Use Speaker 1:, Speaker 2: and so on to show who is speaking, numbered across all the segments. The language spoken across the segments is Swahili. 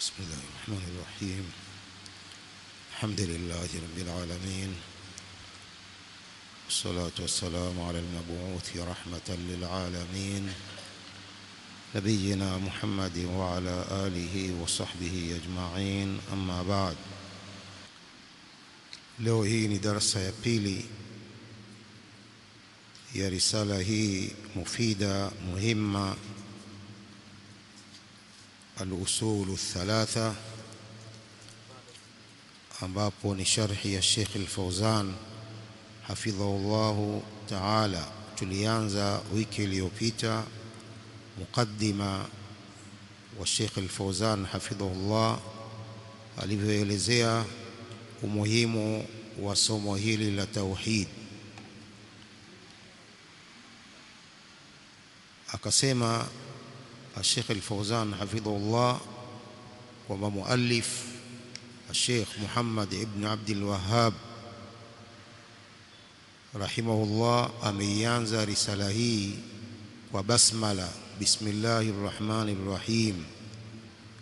Speaker 1: بسم الله الرحمن الرحيم. الحمد لله رب العالمين، والصلاة والسلام على المبعوث رحمة للعالمين نبينا محمد وعلى آله وصحبه أجمعين. أما بعد. Leo hii ni darasa ya pili ya risala hii mufida muhimma, al-usulu thalatha, ambapo ni sharhi ya Sheikh al-Fawzan hafidhahullahu ta'ala. Tulianza wiki iliyopita mukaddima wa Sheikh al-Fawzan hafidhahullah alivyoelezea umuhimu wa somo hili la tauhid. Akasema Sheikh al-Fawzan hafidhahullah kwamba muallif Sheikh Muhammad ibn Abdul Wahhab rahimahullah ameianza risala hii kwa basmala, bismillahir rahmanir rahim,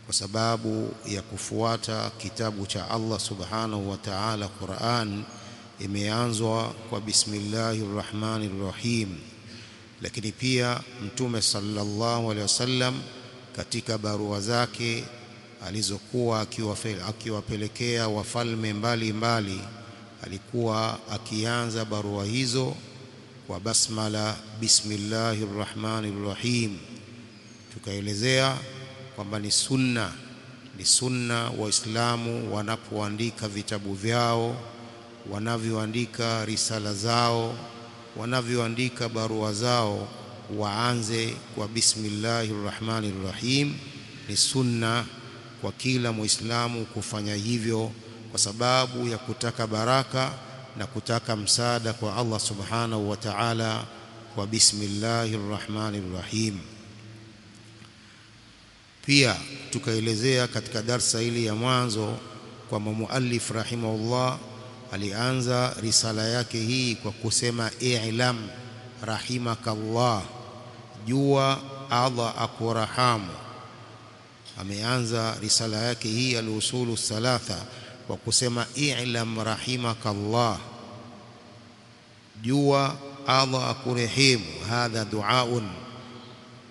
Speaker 1: kwa sababu ya kufuata kitabu cha Allah subhanahu wa ta'ala. Qur'an imeanzwa kwa bismillahir rahmanir rahim, lakini pia Mtume sallallahu alaihi wasallam katika barua zake alizokuwa akiwapelekea wafalme mbalimbali alikuwa akianza barua hizo kwa basmala, bismillahir rahmanir rahim. Tukaelezea kwamba ni sunna Waislamu wanapoandika vitabu vyao, wanavyoandika risala zao, wanavyoandika barua zao, waanze kwa bismillahir rahmanir rahim. Ni sunna kwa kila Muislamu kufanya hivyo kwa sababu ya kutaka baraka na kutaka msaada kwa Allah subhanahu wa ta'ala kwa bismillahir rahmanir rahim. Pia tukaelezea katika darsa hili ya mwanzo kwamba muallif rahimahullah alianza risala yake hii kwa kusema i'lam rahimakallah, jua Allah akurahamu. Ameanza risala yake hii al-usulu thalatha kwa kusema i'lam rahimakallah, jua Allah akurehemu. Hadha duaun.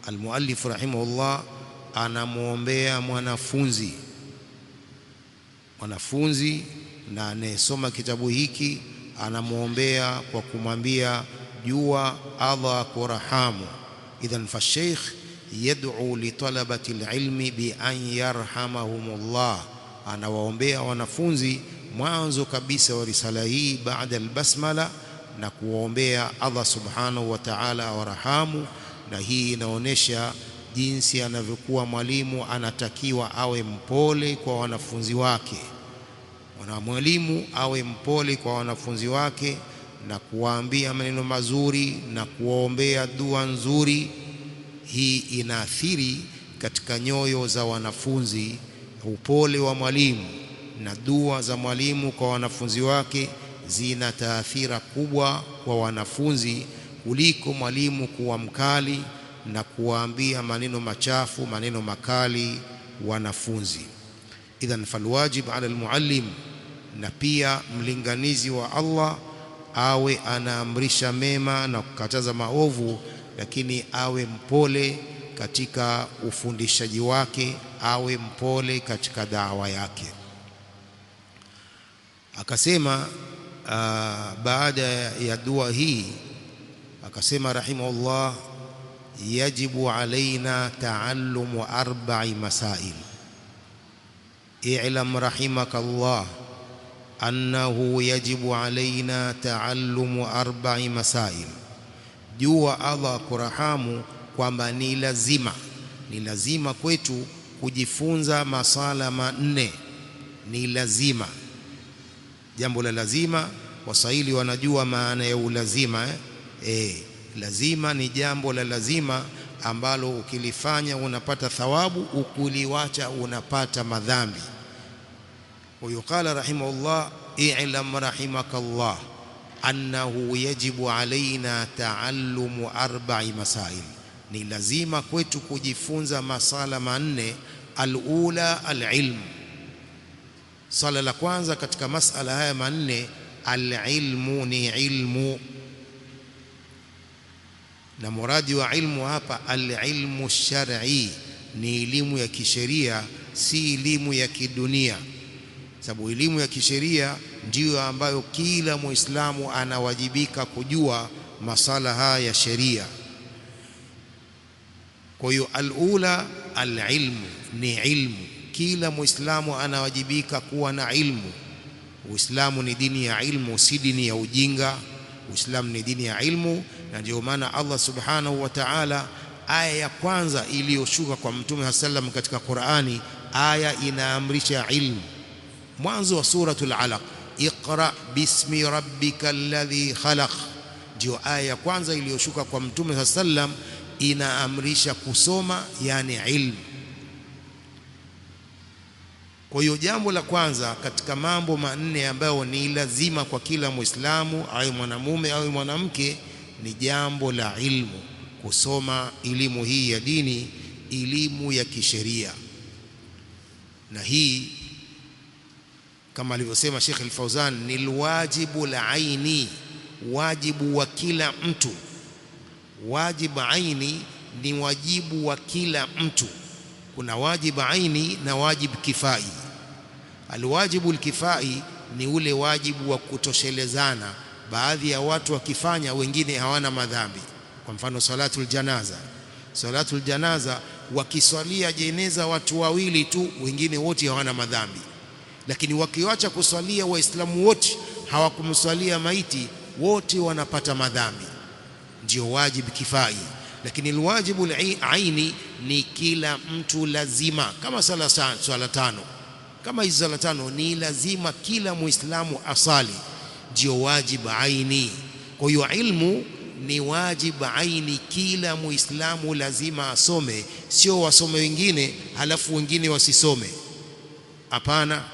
Speaker 1: Al-muallif rahimahullah anamuombea mwanafunzi na anayesoma kitabu hiki anamuombea kwa kumwambia jua Allah akurahamu. Idhan fa sheikh yad'u li talabati al-ilmi bi an yarhamahumullah. Anawaombea wanafunzi mwanzo kabisa wa risala hii baada al-basmala, na kuwaombea Allah subhanahu wa ta'ala awarahamu. Na hii inaonesha jinsi anavyokuwa mwalimu anatakiwa awe mpole kwa wanafunzi wake. Mwalimu awe mpole kwa wanafunzi wake na kuwaambia maneno mazuri na kuwaombea dua nzuri. Hii inaathiri katika nyoyo za wanafunzi. Upole wa mwalimu na dua za mwalimu kwa wanafunzi wake zina taathira kubwa kwa wanafunzi kuliko mwalimu kuwa mkali na kuwaambia maneno machafu, maneno makali wanafunzi. Idhan falwajib ala almuallim, na pia mlinganizi wa Allah, awe anaamrisha mema na kukataza maovu, lakini awe mpole katika ufundishaji wake, awe mpole katika da'wa yake. Akasema baada ya dua hii akasema rahimahullah, yajibu alaina ta'allumu arba'i masail. I'lam rahimakallah annahu yajibu alaina ta'allumu arba'i masail. Jua Allah akurahamu kwamba ni lazima kwetu kujifunza masala manne. Ni lazima, jambo la lazima. Waswahili wanajua maana ya ulazima. Lazima ni jambo la lazima ambalo ukilifanya unapata thawabu, ukuliwacha unapata madhambi. Wayuqala rahimahullah, i'lam rahimakallah annahu yajibu alaina ta'allumu arba'i masail. Ni lazima kwetu kujifunza masala manne Al-ula al-ilm. Swala la kwanza katika masala haya manne, al-ilmu ni ilmu, na muradi wa ilmu hapa al-ilmu shar'i, ni elimu ya kisheria, si elimu ya kidunia, sababu elimu ya kisheria ndiyo ambayo kila Muislamu anawajibika kujua masala haya ya sheria. Kwa hiyo al-ula al-ilmu ni ilmu, kila Muislamu anawajibika kuwa na ilmu. Uislamu ni dini ya ilmu, si dini ya ujinga. Uislamu ni dini ya ilmu, na ndio maana Allah subhanahu wa ta'ala, aya ya kwanza iliyoshuka kwa Mtume sallam katika Qur'ani, aya inaamrisha ilmu. Mwanzo wa suratul Alaq, iqra bismi rabbikal ladhi khalaq, ndio aya ya kwanza iliyoshuka kwa Mtume sallam, inaamrisha kusoma, yani ilmu. Kwa hiyo jambo la kwanza katika mambo manne ambayo ni lazima kwa kila Muislamu, awe mwanamume au mwanamke, ni jambo la ilmu, kusoma elimu hii ya dini, elimu ya kisheria. Na hii kama alivyosema Sheikh Al-Fauzan, ni alwajibu al-aini, wajibu wa kila mtu. Wajibu aini ni wajibu wa kila mtu. Kuna wajibu aini na wajibu kifai. Alwajibu alkifai ni ule wajibu wa kutoshelezana, baadhi ya watu wakifanya, wengine hawana madhambi. Kwa mfano salatul janaza, salatul janaza wakiswalia jeneza watu wawili tu, wengine wote hawana madhambi. Lakini wakiacha kuswalia Waislamu wote, hawakumswalia maiti, wote wanapata madhambi. Ndio wajibu kifai. Lakini alwajibu aini ni kila mtu lazima, kama swala tano. Kama hizo swala tano ni lazima kila Muislamu asali, ndio wajibu aini. Kwa hiyo ilmu ni wajibu aini, kila Muislamu lazima asome, sio wasome wengine halafu wengine wasisome. Hapana,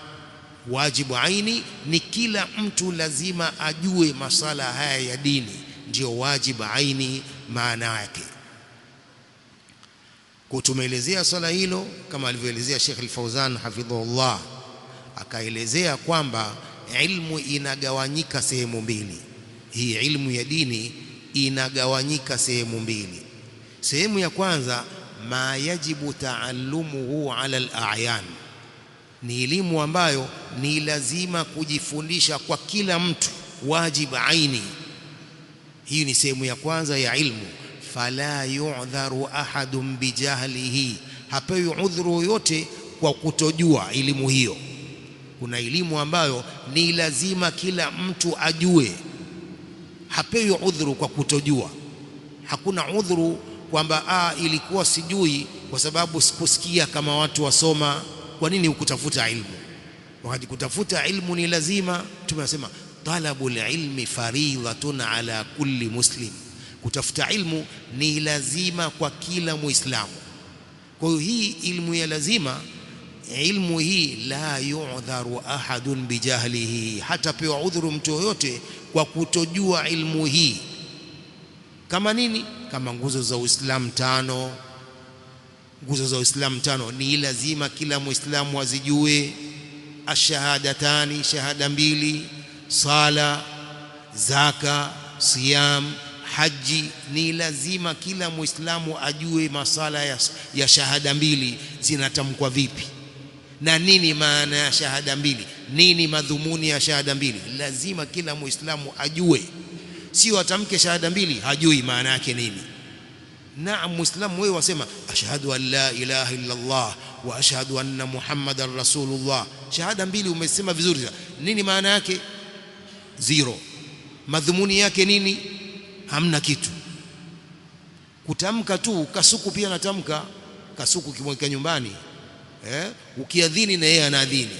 Speaker 1: wajibu aini ni kila mtu lazima ajue masala haya ya dini, ndio wajibu aini maana yake. Kutumeelezea swala hilo kama alivyoelezea Sheikh Al-Fauzan hafidhahullah, akaelezea kwamba ilmu inagawanyika sehemu mbili. Hii ilmu ya dini inagawanyika sehemu mbili. Sehemu ya kwanza, ma yajibu taallumuhu ala al-a'yan, ni elimu ambayo ni lazima kujifundisha kwa kila mtu, wajibu aini. Hii ni sehemu ya kwanza ya ilmu. Fala yu'dharu ahadun bijahlihi, hapewi udhuru yote kwa kutojua elimu hiyo. Kuna elimu ambayo ni lazima kila mtu ajue, hapewi udhuru kwa kutojua. Hakuna udhuru kwamba ilikuwa sijui kwa sababu sikusikia kama watu wasoma. Kwa nini hukutafuta ilmu? Wakati kutafuta ilmu ni lazima. Tumesema talabul ilmi faridhatun ala kulli muslim, kutafuta ilmu ni lazima kwa kila Muislamu. Kwa hiyo hii ilmu ya lazima, ilmu hii la yu'dharu ahadun bijahlihi, hata pewa udhuru mtu yoyote kwa kutojua ilmu hii. Kama nini? Kama nguzo za Uislamu tano. Nguzo za Uislamu tano ni lazima kila Muislamu azijue. Ash-shahadatani, shahada mbili, sala, zaka, siyam, haji, ni lazima kila Muislamu ajue masala ya shahada mbili zinatamkwa vipi, na nini maana ya shahada mbili, nini madhumuni ya shahada mbili. Lazima kila Muislamu ajue, sio atamke shahada mbili hajui maana yake nini. Naam, Muislamu wewe wasema ashhadu an la ilaha illa Allah wa ashhadu anna Muhammadar Rasulullah, shahada mbili umesema vizuri, nini maana yake? Zero. Madhumuni yake nini? Hamna kitu. Kutamka tu. Kasuku pia natamka, kasuku kimweka nyumbani, ukiadhini na yeye anaadhini,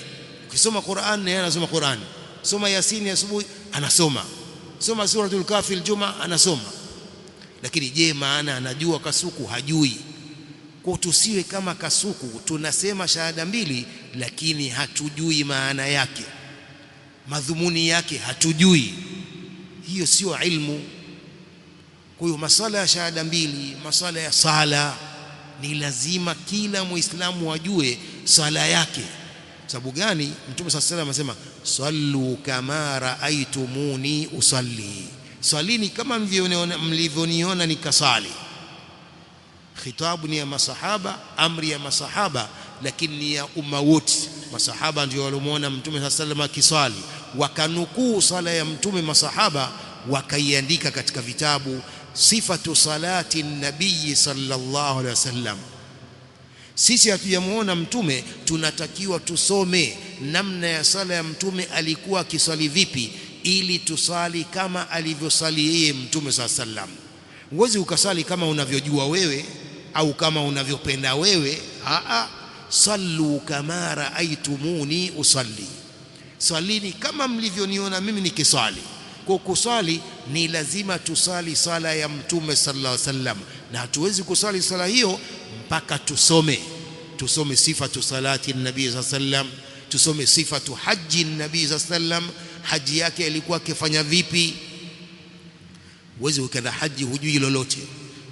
Speaker 1: ukisoma Qur'an na yeye anasoma Qur'an, soma Yasin asubuhi anasoma, soma suratul Kahfi Ijumaa anasoma. Lakini je, maana anajua kasuku? Hajui. Kwa tusiwe kama kasuku, tunasema shahada mbili lakini hatujui maana yake, madhumuni yake hatujui. Hiyo sio ilmu. Kwa hiyo masala ya shahada mbili, masala ya sala, ni lazima kila muislamu ajue sala yake. Sababu gani? Mtume sallallahu alayhi wasallam anasema sallu kama raaitumuni usalli, swalini kama mlivyoniona nikasali. Khitabu ni ya masahaba, amri ya masahaba, lakini ni ya umma wote. Masahaba ndio walimuona Mtume sallallahu alayhi wasallam akiswali, wakanukuu sala ya Mtume masahaba, wakaiandika katika vitabu sifatu salati nabii sallallahu alaihi wasallam. Sisi hatujamuona Mtume, tunatakiwa tusome namna ya sala ya Mtume, alikuwa akiswali vipi, ili tusali kama alivyosali yeye Mtume sallallahu alaihi wasallam. Huwezi ukasali kama unavyojua wewe au kama unavyopenda wewe. Sallu kama raaitumuni usalli, swalini kama mlivyoniona mimi nikiswali. Kwa kuswali ni lazima tusali sala ya Mtume sallallahu alaihi wasallam, na hatuwezi kusali sala hiyo mpaka tusome sifatu salati nabii sallallahu alaihi wasallam, tusome sifatu haji nabii sallallahu alaihi wasallam, haji yake alikuwa akifanya vipi. Huwezi ukaenda haji hujui lolote,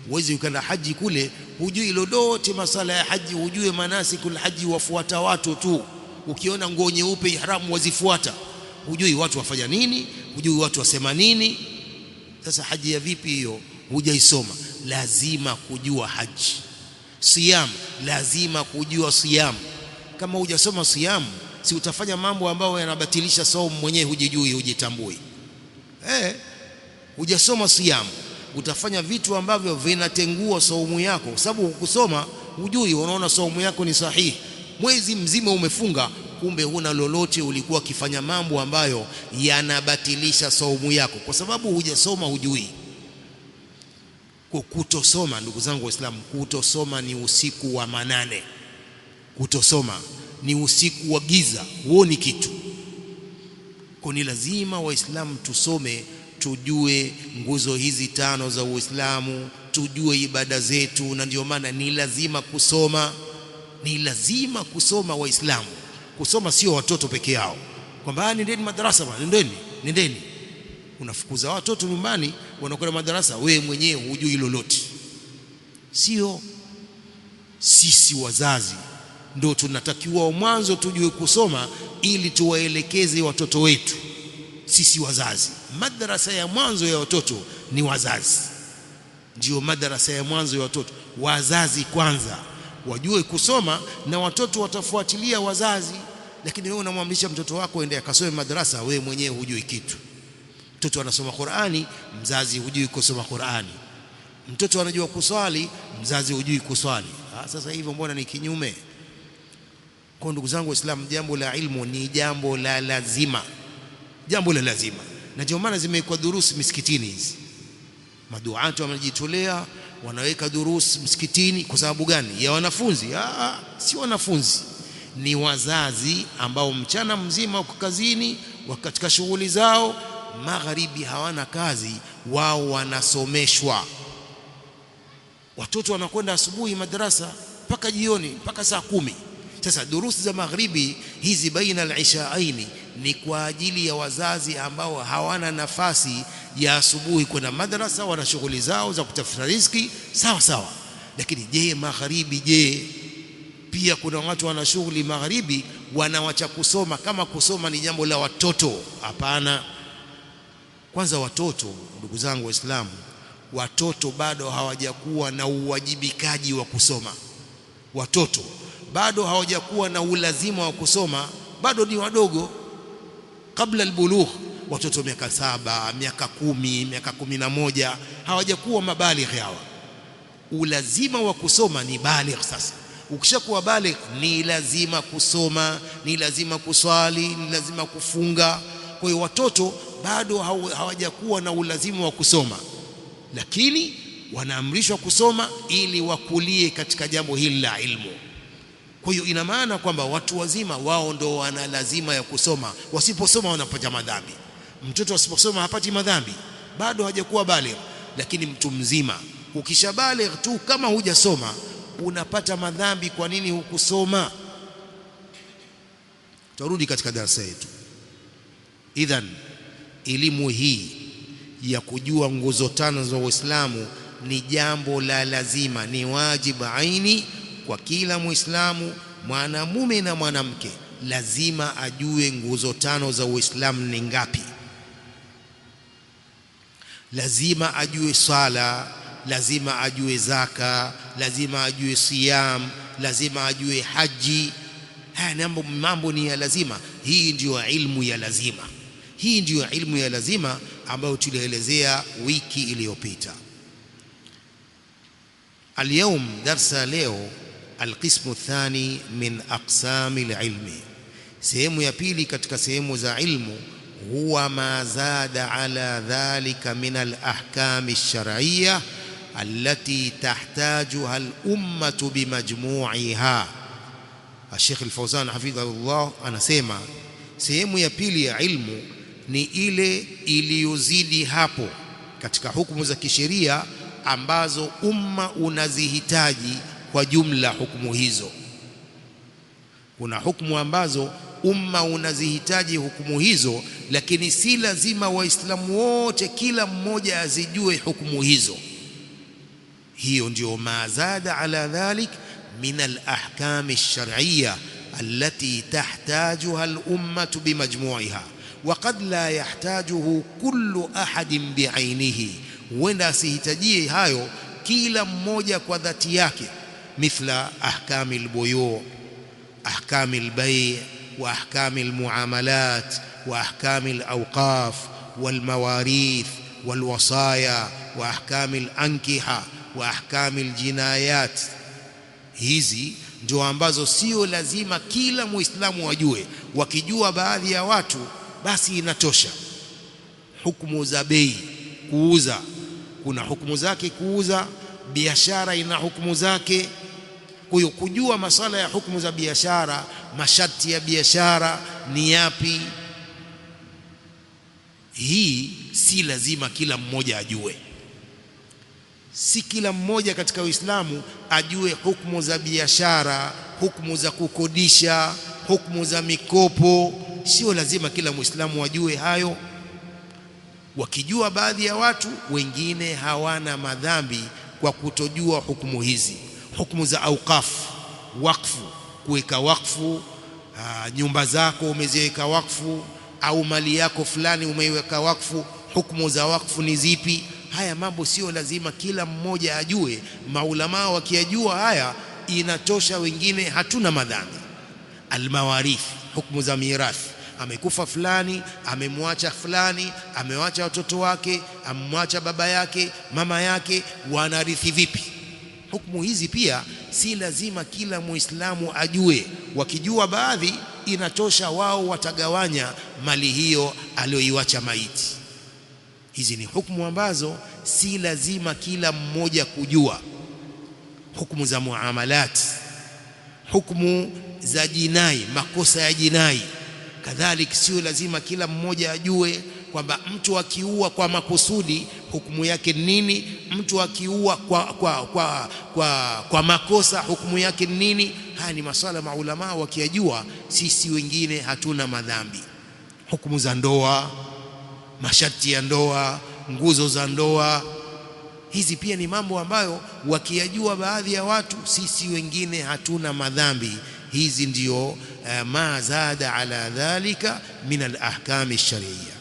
Speaker 1: huwezi ukaenda haji kule hujui lolote masala ya haji, hujue manasikul haji, wafuata watu tu. Ukiona nguo nyeupe ihramu wazifuata, hujui watu wafanya nini, hujui watu wasema nini. Sasa haji ya vipi hiyo? Hujaisoma. Lazima kujua haji. Siyam, lazima kujua siyam. Kama hujasoma siyam, si utafanya mambo ambayo yanabatilisha saumu, mwenyewe hujijui, hujitambui. Hujasoma siyam, utafanya vitu ambavyo vinatengua saumu yako, kwa sababu hukusoma, hujui. Unaona saumu yako ni sahihi, mwezi mzima umefunga, kumbe huna lolote, ulikuwa ukifanya mambo ambayo yanabatilisha saumu yako, kwa sababu hujasoma, hujui. Kutosoma, ndugu zangu Waislamu, kutosoma ni usiku wa manane. Kutosoma ni usiku wa giza, huoni kitu. Kwa ni lazima Waislamu tusome, tujue nguzo hizi 5 za Uislamu, tujue ibada zetu. Na ndio maana ni lazima kusoma, ni lazima kusoma Waislamu. Kusoma sio watoto peke yao, kwamba nendeni madrasa bwana, nendeni. Unafukuza watoto nyumbani wanakwenda madrasa, wewe mwenyewe hujui lolote. Sio, sisi wazazi ndio tunatakiwa mwanzo tujue kusoma, ili tuwaelekeze watoto wetu. Sisi wazazi, madrasa ya mwanzo ya watoto ni wazazi. Ndio madrasa ya mwanzo ya watoto, wazazi kwanza wajue kusoma, na watoto watafuatilia wazazi. Lakini wewe unamwamrisha mtoto wako aende akasome madrasa, wewe mwenyewe hujui kitu. Mtoto anasoma Qur'ani, mzazi hujui kusoma Qur'ani. Mtoto anajua kuswali, mzazi hujui kuswali. Sasa hivyo mbona ni kinyume? Kwa ndugu zangu Waislamu, jambo la ilmu ni jambo la lazima, jambo la lazima. Na ndio maana zimekuwa durusi misikitini hizi. Maduatu wamejitolea, wanaweka durusi msikitini. Kwa sababu gani? Ya wanafunzi? Si wanafunzi, ni wazazi ambao mchana mzima wako kazini, katika shughuli zao, magharibi hawana kazi, wao wanasomeshwa. Watoto wanakwenda asubuhi madrasa mpaka jioni, mpaka saa 10. Sasa durusi za magharibi hizi baina al-ishaaini ni kwa ajili ya wazazi ambao hawana nafasi ya asubuhi kwenda madrasa, wana shughuli zao za kutafuta riziki, sawa sawa. Lakini je, magharibi, je, pia kuna watu wana shughuli magharibi, wanawacha kusoma kama kusoma ni jambo la watoto? Hapana. Kwanza watoto, ndugu zangu Waislamu, watoto bado hawajakuwa na uwajibikaji wa kusoma. Watoto bado hawajakuwa na ulazima wa kusoma, bado ni wadogo. Kabla albulugh, watoto miaka 7, miaka 10, miaka 11, hawajakuwa mabaligh hawa. Ulazima wa kusoma ni baligh. Sasa ukishakuwa baligh, ni lazima kusoma, ni lazima kuswali, ni lazima kufunga. Kwa hiyo watoto bado hawajakuwa na ulazima wa kusoma, lakini wanaamrishwa kusoma ili wakulie katika jambo hili la ilmu. Kwa hiyo ina maana kwamba watu wazima wao ndo wana lazima ya kusoma. Wasiposoma wanapata madhambi. Mtoto asiposoma hapati madhambi, bado hajakuwa baligh. Lakini mtu mzima ukishabaligh tu, kama hujasoma unapata madhambi. Kwa nini hukusoma? Turudi katika darasa yetu. Idhan, elimu hii ya kujua nguzo 5 za Uislamu ni jambo la lazima, ni wajibu aini kwa kila Muislamu, mwanamume na mwanamke. Lazima ajue nguzo tano za Uislamu ni ngapi. Lazima ajue swala, lazima ajue zaka, lazima ajue siyam, lazima ajue haji. Haya mambo ni ya lazima. Hii ndiyo ilmu ya lazima. Hii ndiyo ilmu ya lazima ambayo tulielezea wiki iliyopita. اليوم درس leo القسم الثاني من أقسام العلم. sehemu ya pili katika sehemu za ilmu huwa ma zada ala dhalika min al-ahkam ash-shar'iyyah allati tahtajuha al-ummah bimajmu'iha. Sheikh Al-Fawzan hafidhahullah anasema sehemu ya pili ya ilmu ni ile iliyozidi hapo katika hukumu za kisheria ambazo umma unazihitaji kwa jumla. Hukumu hizo, kuna hukumu ambazo umma unazihitaji hukumu hizo, lakini si lazima waislamu wote kila mmoja azijue hukumu hizo. Hiyo ndio mazada ala dhalik min al-ahkam ash-shar'iyyah allati tahtajuha al-ummah bimajmu'iha wa qad la yahtajuhu kullu ahadin bi'ainihi. Huenda asihitajie hayo kila mmoja kwa dhati yake, mithla ahkam al-buyu', ahkam al-bay' wa ahkam al-muamalat wa ahkam al-awqaf wal mawarith wal wasaya wa ahkam al-ankiha wa ahkam al-jinayat. Hizi ndio ambazo sio lazima kila Muislamu wajue. Wakijua baadhi ya watu basi inatosha. Hukumu za bei, kuuza, kuna hukumu zake. Kuuza, biashara ina hukumu zake. Kwa hiyo kujua masala ya hukumu za biashara, masharti ya biashara ni yapi, hii si lazima kila mmoja ajue. Si kila mmoja katika Uislamu ajue hukumu za biashara, hukumu za kukodisha, hukumu za mikopo. Sio lazima kila Muislamu ajue hayo. Wakijua baadhi ya watu, wengine hawana madhambi kwa kutojua hukumu hizi. Hukumu za auqaf, wakfu, kuweka wakfu, nyumba zako umeziweka wakfu, au mali yako fulani umeiweka wakfu. Hukumu za wakfu ni zipi? Haya mambo sio lazima kila mmoja ajue. Maulama wakiyajua haya inatosha, wengine hatuna madhambi. Almawarith, hukumu za mirathi. Amekufa fulani, amemwacha fulani, amewacha watoto wake, amemwacha baba yake, mama yake, wanarithi vipi? Hukumu hizi pia si lazima kila Muislamu ajue. Wakijua baadhi inatosha, wao watagawanya mali hiyo aliyoiacha maiti. Hizi ni hukumu ambazo si lazima kila mmoja kujua. Hukumu za muamalat, hukumu za jinai, makosa ya jinai, kadhalika sio lazima kila mmoja ajue kwamba mtu akiua kwa makusudi hukumu yake nini, mtu akiua kwa makosa hukumu yake nini. Haya ni masala maulama wakiyajua, sisi wengine hatuna madhambi. Hukumu za ndoa, masharti ya ndoa, nguzo za ndoa, hizi pia ni mambo ambayo wakiyajua baadhi ya watu, sisi wengine hatuna madhambi. Hizi ndio ma zada ala dhalika min al-ahkam ash-shar'iyyah.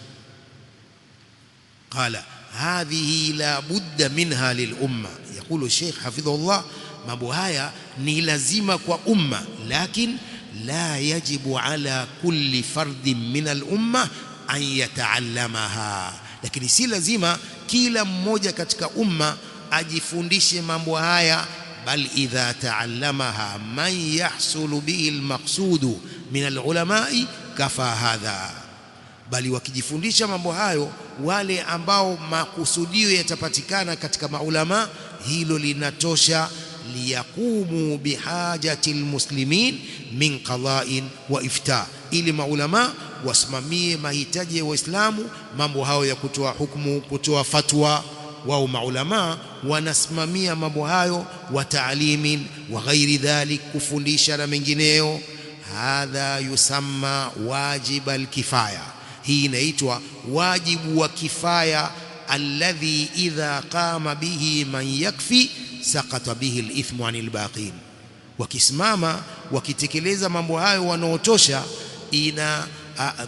Speaker 1: Qala hadhihi la budda minha lil-umma. Yaqulu Sheikh hafidhahullah, mambo haya ni lazima kwa umma, lakin la yajibu ala kulli fardin min al-umma an yataallamaha. Lakini si lazima kila mmoja katika umma ajifundishe mambo haya, bal idha taallamaha man yahsulu bihi almaqsudu min alulamai kafa hadha. Bali wakijifundisha mambo hayo wale ambao makusudio yatapatikana katika maulama, hilo linatosha. Liyaqumu bihajati almuslimin min qada'in wa ifta, ili maulama wasimamie mahitaji ya Waislamu, mambo hayo ya kutoa hukumu, kutoa fatwa. Wao maulama wanasimamia mambo hayo, wa taalimin wa ghairi dhalik, kufundisha na mengineyo. Hadha yusamma wajib alkifaya. Hii inaitwa wajibu wa kifaya alladhi idha qama bihi man yakfi saqata bihi alithmu anil baqin. Wakisimama wakitekeleza mambo hayo wanaotosha, ina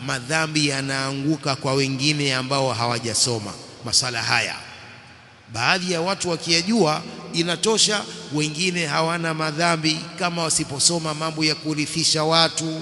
Speaker 1: madhambi yanaanguka kwa wengine ambao hawajasoma masala haya. Baadhi ya watu wakiyajua inatosha, wengine hawana madhambi, kama wasiposoma mambo ya kurithisha watu,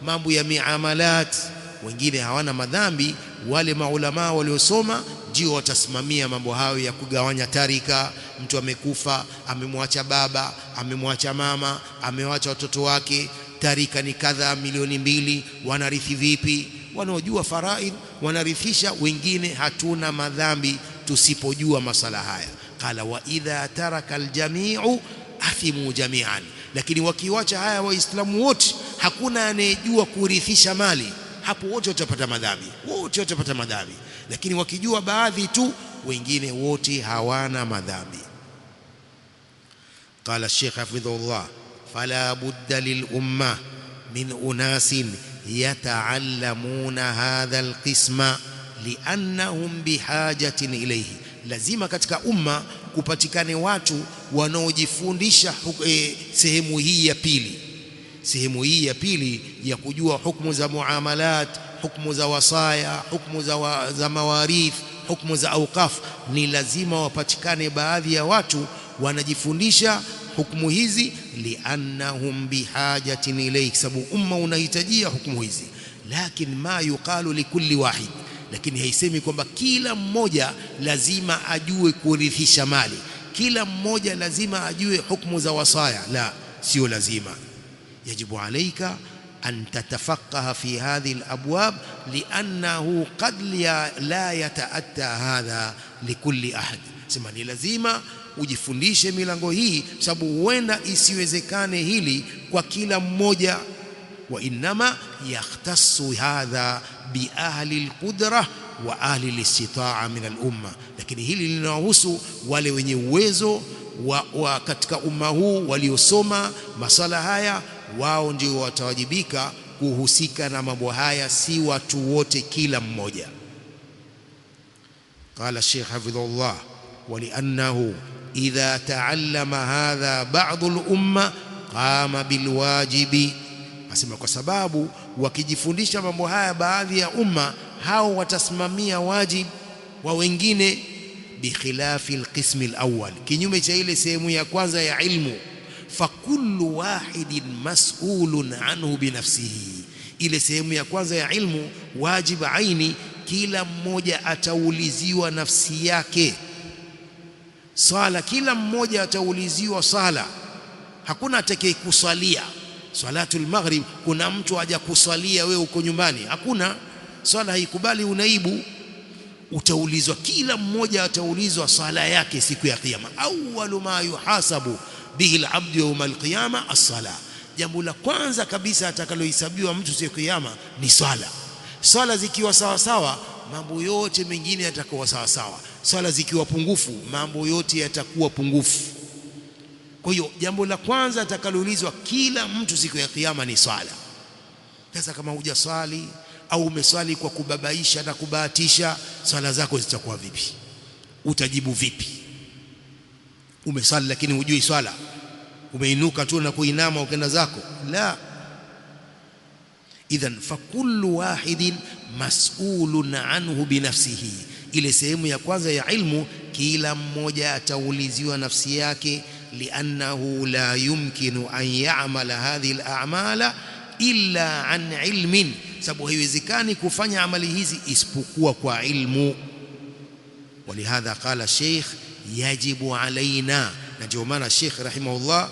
Speaker 1: mambo ya miamalat, wengine hawana madhambi. Wale maulama waliosoma ndio watasimamia mambo hayo ya kugawanya tarika. Mtu amekufa, amemwacha baba, amemwacha mama, amewacha watoto wake, tarika ni kadha, milioni 2, wanarithi vipi? Wanaojua faraid wanarithisha, wengine hatuna madhambi tusipojua masala haya. Qala wa idha taraka aljami'u athimu jami'an, lakini wakiwacha haya waislamu wote, hakuna anayejua kurithisha mali, hapo wote watapata madhambi, wote watapata madhambi. Lakini wakijua baadhi tu, wengine wote hawana madhambi. Qala Sheikh hafidhullah fala budda lil umma min unasin yata'allamuna hadha alqisma liannahum bihajatin ilayhi, lazima katika umma kupatikane watu wanaojifundisha sehemu hii ya pili, sehemu hii ya pili ya kujua hukumu za muamalat, hukumu za wasaya, hukumu za mawarith, hukumu za awqaf. Ni lazima wapatikane baadhi ya watu wanajifundisha hukumu hizi, liannahum bihajatin ilayhi, sababu umma unahitajia hukumu hizi. Lakin ma yuqalu likulli wahid, lakini haisemi kwamba kila mmoja lazima ajue kurithisha mali, kila mmoja lazima ajue hukumu za wasaya. La, sio lazima. yajibu alayka an tatafaqaha fi hadhihi alabwab liannahu qad la yataatta hadha likulli ahad. Sema ni lazima ujifundishe milango hii, sababu huenda isiwezekane hili kwa kila mmoja. Wa innama yakhtassu hadha bi ahli alqudrah wa ahli alistitaa min alumma, lakini hili linahusu wale wenye uwezo wa katika umma huu waliosoma masala haya, wao ndio watawajibika kuhusika na mambo haya, si watu wote, kila mmoja. Qala Sheikh hafidhullah ولأنه إذا تعلم هذا بعض الأمة قام بالواجب. Asema kwa sababu wakijifundisha mambo haya baadhi ya umma, hao watasimamia wajib wa wengine, bikhilafi alqism alawwal, kinyume cha ile sehemu ya kwanza ya ilmu. Fakullu wahidin mas'ulun anhu binafsihi, ile sehemu ya kwanza ya ilmu wajib aini, kila mmoja atauliziwa nafsi yake. Swala, kila mmoja atauliziwa sala, hakuna atakayekuswalia salatul maghrib. Kuna mtu aja kuswalia wewe uko nyumbani? Hakuna. Swala haikubali unaibu, utaulizwa, kila mmoja ataulizwa sala yake siku ya kiyama. Awwalu ma yuhasabu bihi alabdu yawm alqiyama as-sala, jambo la kwanza kabisa atakalohesabiwa mtu siku ya kiyama ni swala. Swala zikiwa sawa sawa, mambo yote mengine yatakuwa sawa sawa. Swala zikiwa pungufu, mambo yote yatakuwa pungufu. Kwa hiyo jambo la kwanza atakaloulizwa kila mtu siku ya kiyama ni swala. Sasa kama hujaswali au umeswali kwa kubabaisha na kubahatisha, swala zako zitakuwa vipi? Utajibu vipi? Umeswali lakini hujui swala, umeinuka tu na kuinama ukenda zako? La. Idhan fakullu wahidin mas'ulun anhu binafsihi, ile sehemu ya kwanza ya ilmu, kila mmoja atauliziwa nafsi yake. Liannahu la yumkinu an ya'mala hadhihi al-a'mala illa an ilmin, sababu haiwezekani kufanya amali hizi isipokuwa kwa ilmu. Walihadha qala Sheikh yajibu alaina, na ndio maana Sheikh rahimahullah,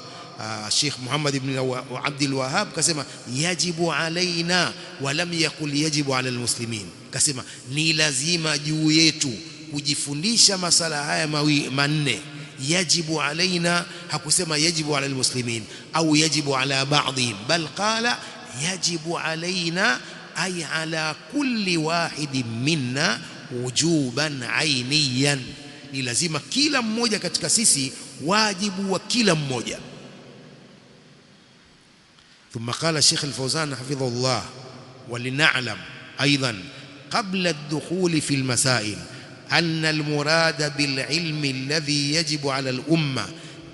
Speaker 1: Sheikh Muhammad ibn Abdul Wahhab kasema yajibu alaina, walam yakul yajibu ala almuslimin, kasema ni lazima juu yetu kujifundisha masala haya manne. Yajibu alaina, hakusema yajibu ala almuslimin au yajibu ala ba'dihim, bal qala yajibu alaina ay ala kulli wahidin minna wujuban ainiyan, ni lazima kila mmoja katika sisi, wajibu wa kila mmoja. ثم قال الشيخ الفوزان حفظه الله ولنعلم أيضا قبل الدخول في المسائل أن المراد بالعلم الذي يجب على الأمة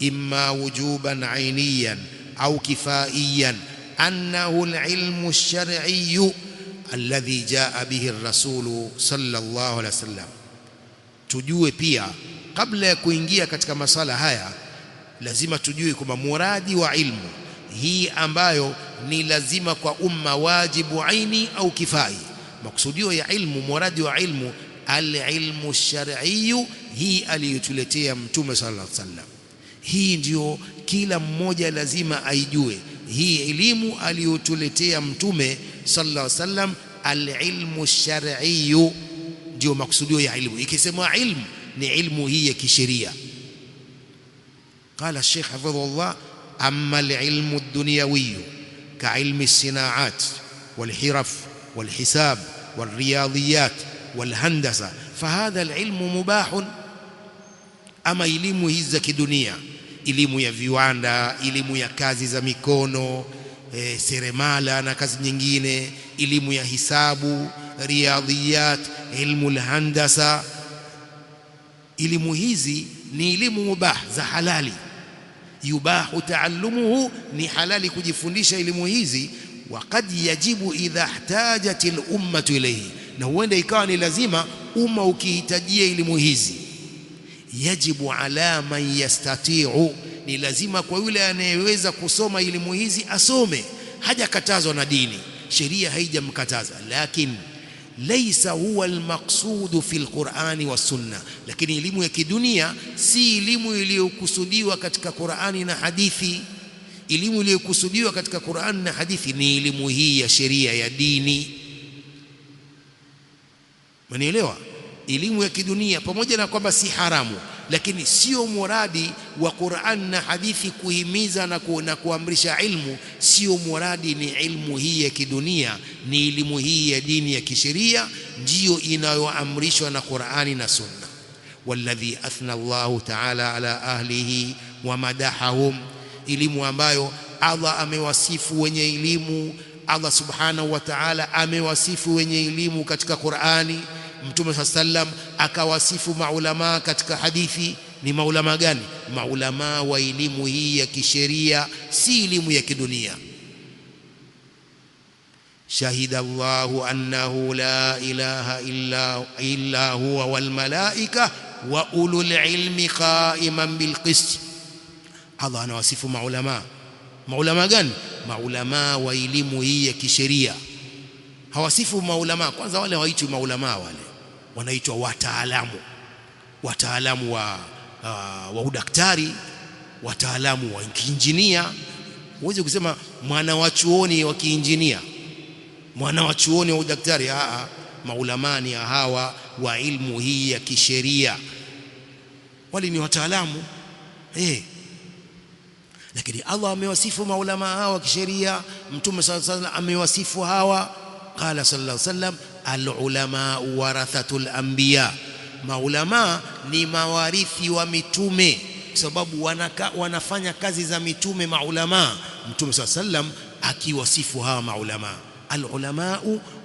Speaker 1: إما وجوبا عينيا أو كفائيا أنه العلم الشرعي الذي جاء به الرسول صلى الله عليه وسلم. Tujue pia kabla ya kuingia katika masala haya, lazima tujue kwamba muradi wa ilmu hii ambayo ni lazima kwa umma, wajibu aini au kifai. Maksudio ya ilmu, muradi wa ilmu, al-ilmu shar'i, hii aliyotuletea Mtume sallallahu alaihi wasallam. Hii ndio kila mmoja lazima aijue. Hii elimu aliyotuletea Mtume sallallahu alaihi wasallam, al-ilmu shar'i, ndio maksudio ya ilmu. Ikisema ilmu ni ilmu hii ya kisheria. Qala Sheikh hafidhahullah, amma al-ilmu ad-dunyawi كعلم الصناعات والحرف والحساب والرياضيات والهندسة فهذا العلم مباح. أما elimu hizi za kidunia, elimu ya viwanda, elimu ya kazi za mikono, seremala na kazi nyingine, elimu ya hisabu, riyadhiyat, ilmu alhandasa, elimu hizi ni elimu mubah, za halali. Yubahu taallumuhu, ni halali kujifundisha elimu hizi. Wa qad yajibu idha ihtajat al-ummatu ilayhi, na huenda ikawa ni lazima umma ukihitajia elimu hizi. Yajibu ala man yastati'u, ni lazima kwa yule anayeweza kusoma elimu hizi asome. Hajakatazwa na dini, sheria haijamkataza, lakini laysa huwa almaqsud fi alqur'ani was-sunnah. Lakini elimu ya kidunia si elimu iliyokusudiwa katika Qur'ani na hadithi. Elimu iliyokusudiwa katika Qur'ani na hadithi ni elimu hii ya sheria ya dini. Manielewa? Elimu ya kidunia pamoja na kwamba si haramu, lakini sio muradi wa Qur'an na hadithi kuhimiza na kuamrisha ilmu. Sio muradi ni ilmu hii ya kidunia, ni elimu hii ya dini ya kisheria ndiyo inayoamrishwa na Qur'ani na Sunna. Walladhi athna Allahu ta'ala ala ahlihi wa madahahum, elimu ambayo Allah amewasifu wenye elimu. Allah subhanahu wa ta'ala amewasifu wenye elimu katika Qur'ani. Mtume sallam akawasifu maulama katika hadithi. Ni maulama gani? Maulama wa elimu hii ya kisheria, si elimu ya kidunia. Shahida Allahu annahu la ilaha illa huwa wal malaika wa ulul ilmi qa'iman bil qist. Allah anawasifu maulama. Maulama gani? Maulama wa elimu hii ya kisheria. Hawasifu maulama kwanza, wale hawaitwi maulama, wale wanaitwa wataalamu. Wataalamu wa udaktari, wataalamu wa kiinjinia. Huwezi kusema mwana wa chuoni wa kiinjinia, mwana wa chuoni wa udaktari. Maulama ni hawa wa ilmu hii ya kisheria, wale ni wataalamu. Lakini Allah amewasifu maulama hawa wa kisheria, Mtume sallallahu alaihi wasallam amewasifu hawa. Qala sallallahu alaihi wasallam, al-ulama warathatul anbiya, maulama ni mawarithi wa mitume, kwa sababu wanafanya kazi za mitume maulama. Mtume sallallahu alaihi wasallam akiwasifu hawa maulama, al-ulama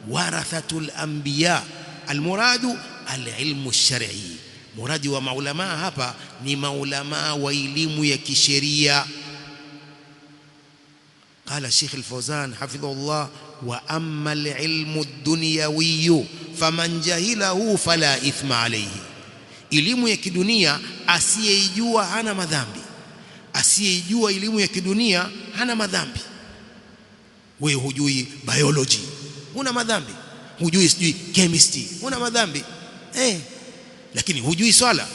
Speaker 1: warathatul anbiya. Almuradu al-ilmu ash-shar'i, muradi wa maulama hapa ni maulama wa elimu ya kisheria. قال الشيخ الفوزان حفظه الله: وأما العلم الدنيوي فمن جهله فلا إثم عليه. Elimu ya kidunia asiyeijua hana madhambi. Asiyeijua elimu ya kidunia hana madhambi. Wewe hujui biology, huna madhambi. Hujui sijui chemistry, huna madhambi. Lakini hujui swala,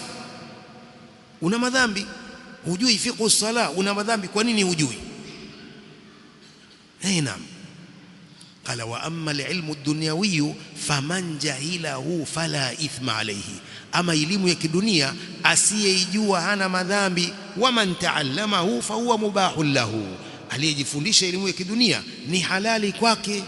Speaker 1: una madhambi. Hujui fiqh sala, una madhambi. Kwa nini hujui? Naam. Qala wa amma al-ilmu ad-dunyawi faman jahilahu fala ithma alayhi. Ama elimu ya kidunia asiyeijua hana madhambi. Wa man ta'allamahu fa huwa mubahun lahu, aliyejifundisha elimu ya kidunia ni halali kwake.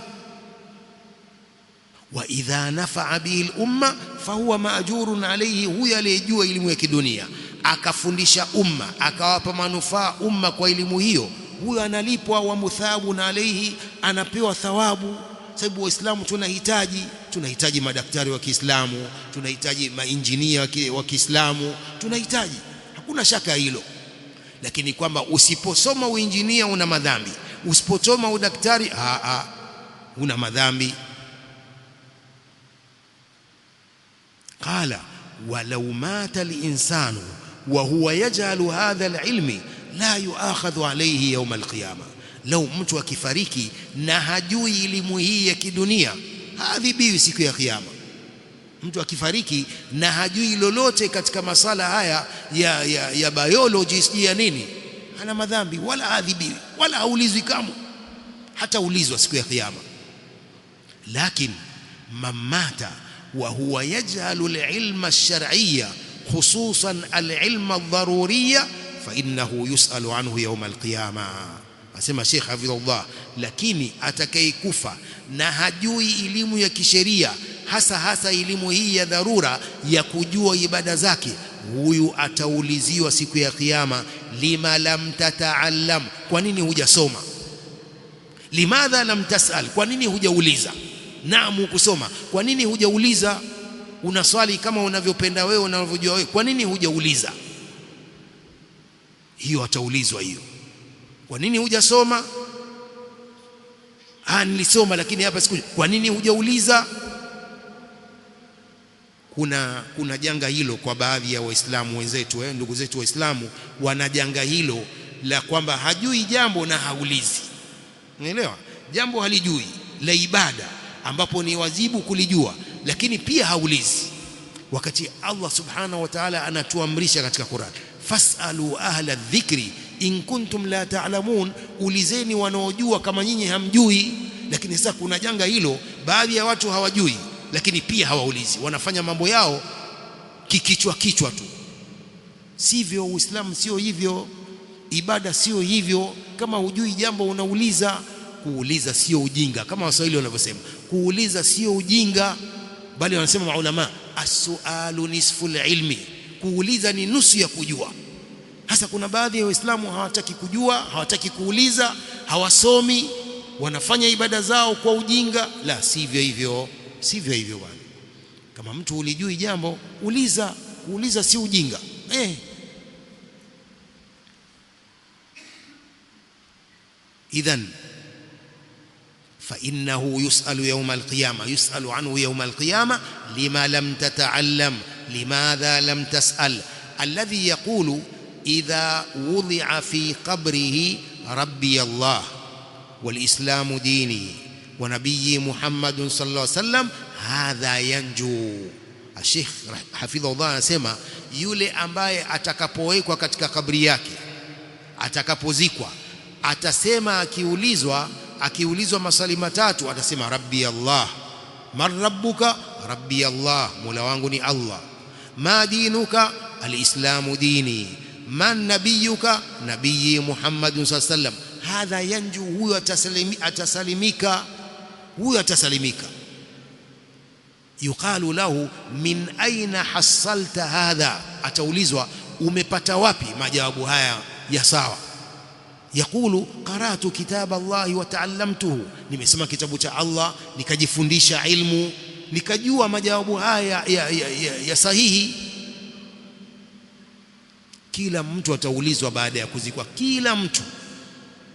Speaker 1: Wa idha nafa'a bihi al-umma fa huwa ma'jurun alayhi, huyo aliyejua elimu ya kidunia akafundisha umma, akawapa manufaa umma kwa elimu hiyo, huyo analipwa. Wa muthabun alayhi, anapewa thawabu, sababu waislamu tunahitaji tunahitaji madaktari wa Kiislamu, tunahitaji mainjinia wa Kiislamu, tunahitaji, hakuna shaka hilo. Lakini kwamba usiposoma uinjinia una madhambi, usiposoma udaktari una madhambi. Qala walau mata al-insanu wa huwa yajhalu hadha al-ilmi la yuakhadhu alayhi yawm al-qiyama, lau mtu akifariki na hajui elimu hii ya kidunia haadhibiwi siku ya kiyama. Mtu akifariki na hajui lolote katika masala haya ya biology sijui ya nini, hana madhambi wala haadhibiwi wala haulizwi kamwe, hata ulizwa siku ya kiyama. Lakin man mata wa huwa yajhalu al-ilma ash-shar'iyya khususan al-ilma ad-daruriyya fa innahu yus'alu anhu yawm al-qiyama. Asema Sheikh hafidhullah, lakini atakayekufa na hajui elimu ya kisheria, hasa elimu hii ya dharura ya kujua ibada zake, huyu atauliziwa siku ya kiyama, lima lam tata'allam, kwa nini hujasoma? Limadha lam tas'al, kwa nini hujauliza? Naam, kusoma, kwa nini hujauliza? Unaswali kama unavyopenda wewe, unavyojua wewe, kwa nini hujauliza? Hiyo ataulizwa hiyo. Kwa nini hujasoma? Nilisoma lakini hapa siku. Kwa nini hujauliza? Kuna janga hilo kwa baadhi ya Waislamu wenzetu, ndugu zetu Waislamu wana janga hilo la kwamba hajui jambo na haulizi. Unaelewa? Jambo halijui la ibada ambapo ni wajibu kulijua, lakini pia haulizi, wakati Allah subhanahu wa ta'ala anatuamrisha katika Qur'an, fasalu ahla dhikri in kuntum la ta'lamun, ulizeni wanaojua kama nyinyi hamjui. Lakini sasa kuna janga hilo, baadhi ya watu hawajui lakini pia hawaulizi, wanafanya mambo yao kikichwa tu. Sivyo, Uislamu sio hivyo, ibada sio hivyo. Kama hujui jambo unauliza. Kuuliza sio ujinga, kama Waswahili wanavyosema, kuuliza sio ujinga, bali wanasema maulama, as-su'alu nisful ilmi, kuuliza ni nusu ya kujua. Hasa kuna baadhi ya Waislamu hawataki kujua, hawataki kuuliza, hawasomi, wanafanya ibada zao kwa ujinga. La, sivyo hivyo, sivyo hivyo bwana. Kama mtu ulijui jambo, uliza. Kuuliza si ujinga. Idhan فإنه يسأل يوم القيامة، يسأل عنه يوم القيامة لما لم تتعلم، لماذا لم تسأل. الذي يقول إذا وضع في قبره ربي الله والإسلام ديني ونبي محمد صلى الله عليه وسلم هذا ينجو. الشيخ حفظه الله anasema yule ambaye atakapowekwa katika kabri yake, atakapozikwa, atasema akiulizwa maswali matatu, atasema rabbi Allah. Man rabbuka? Rabbi Allah, mola wangu ni Allah. Ma dinuka? Alislamu dini. Man nabiyuka? Nabii Muhammadun sallallahu alaihi wasallam. Hadha yanju, huyo atasalimika, huyo atasalimika. Yuqalu lahu min aina hasalta hadha, ataulizwa umepata wapi majawabu haya ya sawa. Yaqulu qara'tu kitab Allah wa ta'allamtuhu, nimesoma kitabu cha Allah nikajifundisha ilmu, nikajua majawabu haya ya sahihi. Kila mtu ataulizwa baada ya kuzikwa,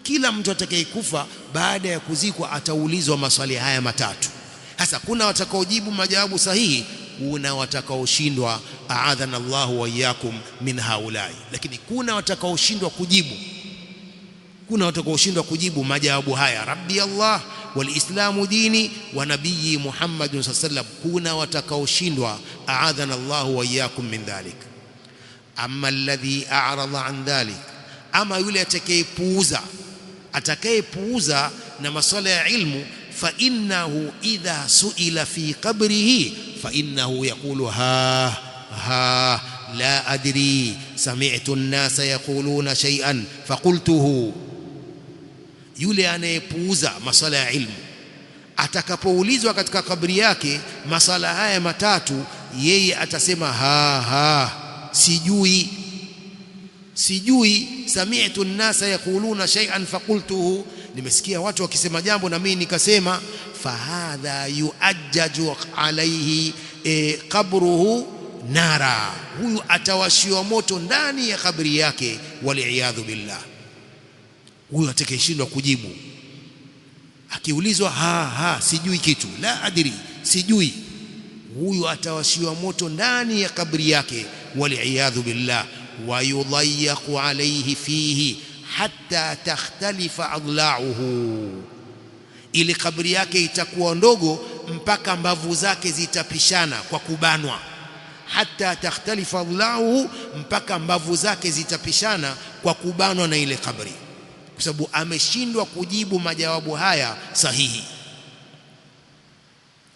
Speaker 1: kila mtu atakayekufa baada ya kuzikwa ataulizwa maswali haya matatu. Sasa kuna watakaojibu majawabu sahihi, kuna watakaoshindwa, a'adhana Allah wa iyyakum min haulai. Lakini kuna watakaoshindwa kujibu, majawabu haya, rabbi Allah wal islamu dini wa nabii Muhammad sallallahu alaihi wasallam. Kuna watakaoshindwa, a'adhana Allah wa iyyakum min dhalik. Amma alladhi a'rada an dhalik, ama yule atakayepuuza na masuala ya ilmu, fa innahu idha su'ila fi qabrihi fa innahu yaqulu ha la adri sami'tu an-nasa yaquluna shay'an faqultuhu. Yule anayepuuza masuala ya ilmu, atakapoulizwa katika kabri yake masala haya matatu, yeye atasema sijui. Sami'tu an-nasa yaquluna shay'an faqultuhu, nimesikia watu wakisema jambo na mimi nikasema. fahadha yuajjaju alayhi qabruhu nara, huyu atawashiwa moto ndani ya kabri yake, waliyadhu billah. Huyu atakayeshindwa kujibu, akiulizwa sijui kitu, la adri, sijui, huyu atawashiwa moto ndani ya kabri yake, waliyadhu billah. Wayudhayyaqu alayhi fihi hatta takhtalifa adla'uhu, ili kabri yake itakuwa ndogo mpaka mbavu zake zitapishana kwa kubanwa. Hatta takhtalifa adla'uhu, mpaka mbavu zake zitapishana kwa kubanwa na ile kabri, kwa sababu ameshindwa kujibu majawabu haya sahihi.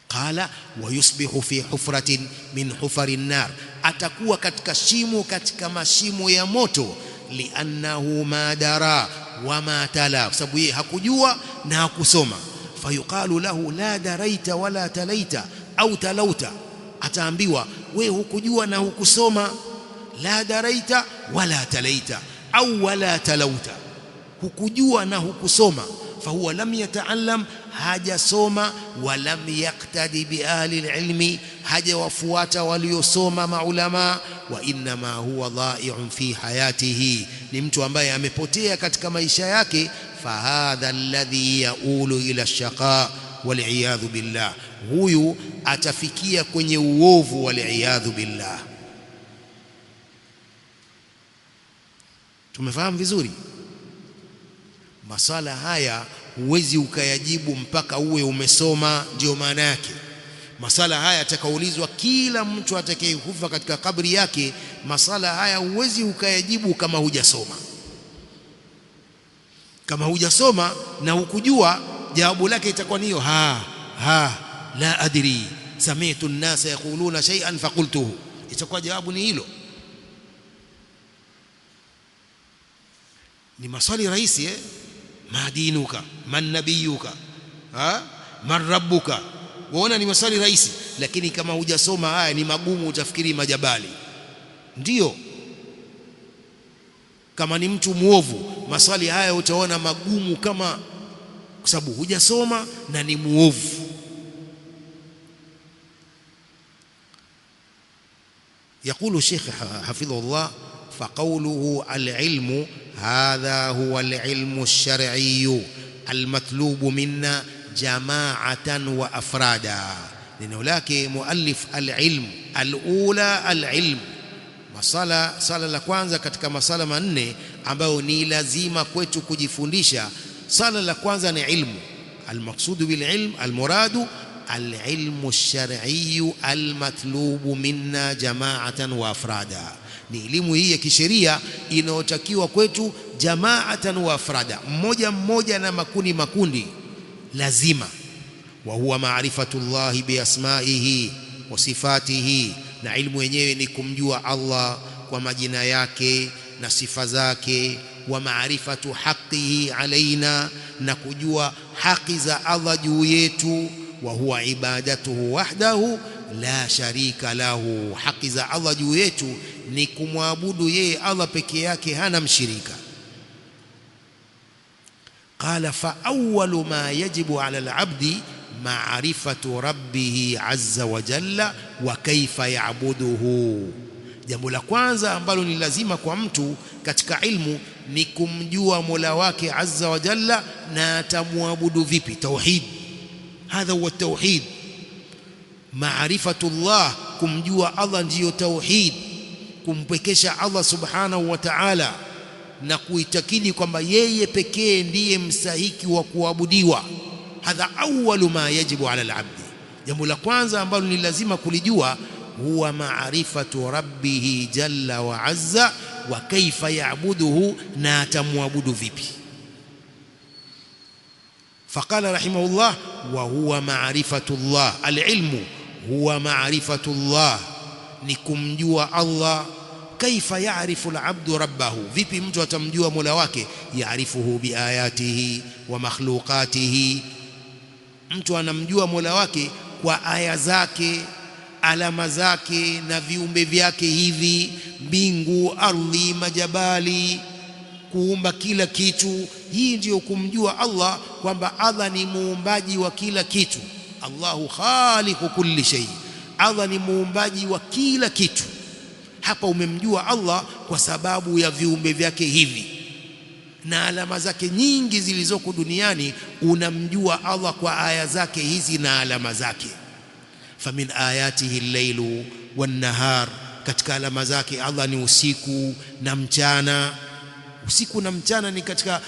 Speaker 1: Qala wayusbihu fi hufratin min hufari nar, atakuwa katika shimo katika mashimo ya moto. Liannahu ma dara wa ma tala, kwa sababu yeye hakujua na hakusoma. Fayuqalu lahu la daraita wala talaita au talauta, ataambiwa wewe hukujua na hukusoma. La daraita wala talaita au wala talauta, hukujua na hukusoma. Fahuwa lam yataallam, hajasoma. Walam yaktadi bi ahli alilmi, hajawafuata waliosoma maulama. Wa innama huwa dhai'un fi hayatihi, ni mtu ambaye amepotea katika maisha yake. Fahadha alladhi yaulu ila shaqa waliyadhu billah, huyu atafikia kwenye uovu, waliyadhu billah. Tumefahamu vizuri? Masala haya huwezi ukayajibu mpaka uwe umesoma, ndio maana yake. Masala haya atakaulizwa kila mtu atakayekufa katika kabri yake, masala haya huwezi ukayajibu kama hujasoma. Kama hujasoma na hukujua, jawabu lake itakuwa niyo la adri sami'tu an-nasa yaquluna shay'an faqultuhu, itakuwa jawabu ni hilo. Ni maswali rahisi ma dinuka, man nabiyuka, man rabbuka. Waona ni maswali rahisi, lakini kama hujasoma haya ni magumu, utafikiri majabali. Ndiyo, kama ni mtu muovu, maswali haya utaona magumu, kama kwa sababu hujasoma na ni muovu. Yaqulu Sheikh hafidhahullah, faqawluhu al-ilmu hadha huwa al-ilmu ash-shar'iyyu al-matlubu minna jama'atan wa afrada. Neno lake muallif al-ilm, al-ula al-ilm, sala la kwanza katika masala manne ambayo ni lazima kwetu kujifundisha. Sala la kwanza ni ilmu. Al-maqsudu bil ilm, al-muradu al-ilmu ash-shar'iyyu al-matlubu minna jama'atan wa afrada, ni elimu hii ya kisheria inayotakiwa kwetu jama'atan wa afrada, mmoja mmoja na makundi makundi, lazima. Wa huwa ma'rifatullahi bi asma'ihi wa sifatihi, na ilmu yenyewe ni kumjua Allah kwa majina yake na sifa zake. Wa ma'rifatu haqqihi alaina, na kujua haki za Allah juu yetu. Wa huwa ibadatuhu wahdahu la sharika lahu, haki za Allah juu yetu ni kumwabudu yeye Allah peke yake, hana mshirika. Qala fa awwalu ma yajibu ala al-abdi ma'rifatu rabbih azza wa jalla wa kaifa ya'buduhu, jambo la kwanza ambalo ni lazima kwa mtu katika ilmu ni kumjua Mola wake azza wa jalla na atamwabudu vipi. Tauhid, hadha huwa tauhid. Ma'rifatullah, kumjua Allah ndiyo tauhid, kumpekesha Allah subhanahu wa ta'ala na kuitakidi kwamba yeye pekee ndiye mstahiki wa kuabudiwa. Hadha awwalu ma yajibu ala al-abdi, jambo la kwanza ambalo ni lazima kulijua huwa ma'rifatu rabbih jalla wa azza wa kaifa ya'buduhu, na atamwabudu vipi. Faqala rahimahullah wa huwa ma'rifatullah, al-ilmu huwa ma'rifatullah, ni kumjua Allah. Kaifa ya'rifu al-'abdu rabbahu, vipi mtu atamjua Mola wake? Ya'rifuhu biayatihi wa makhluqatihi, mtu anamjua Mola wake kwa aya zake, alama zake na viumbe vyake hivi, mbingu, ardhi, majabali. kuumba kila kitu. Hii ndiyo kumjua Allah kwamba Allah ni muumbaji wa kila kitu. Allahu khaliqu kulli shay, Allah ni muumbaji wa kila kitu. Hapa umemjua Allah kwa sababu ya viumbe vyake hivi na alama zake nyingi zilizoko duniani. Unamjua Allah kwa aya zake hizi na alama zake. Famin ayatihi al-lailu wan-nahar, katika alama zake Allah ni usiku na mchana. Usiku na mchana ni katika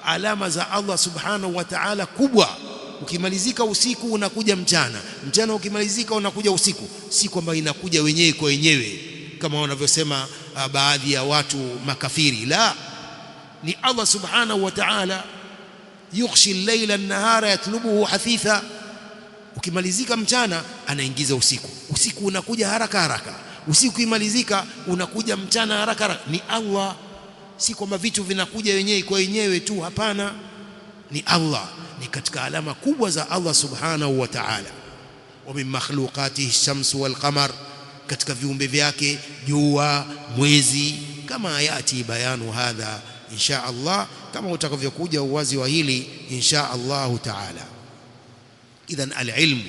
Speaker 1: alama za Allah subhanahu wa ta'ala kubwa. Ukimalizika usiku unakuja mchana, mchana ukimalizika unakuja usiku. Si kwamba inakuja wenyewe kwa wenyewe kama wanavyosema baadhi ya watu makafiri. La, ni Allah subhanahu wa ta'ala yughshi al-layla an-nahara yatlubuhu hathitha. Ukimalizika mchana anaingiza usiku, usiku unakuja haraka haraka, usiku imalizika unakuja mchana haraka haraka. Ni Allah, si kwamba vitu vinakuja wenyewe kwa wenyewe tu, hapana, ni Allah. Ni katika alama kubwa za Allah subhanahu wa ta'ala. Wa min makhluqatihi ash-shamsu wal-qamar, katika viumbe vyake jua, mwezi, kama yati bayanu hadha insha Allah, kama utakavyokuja uwazi wa hili insha Allah ta'ala. Idhan al-ilmu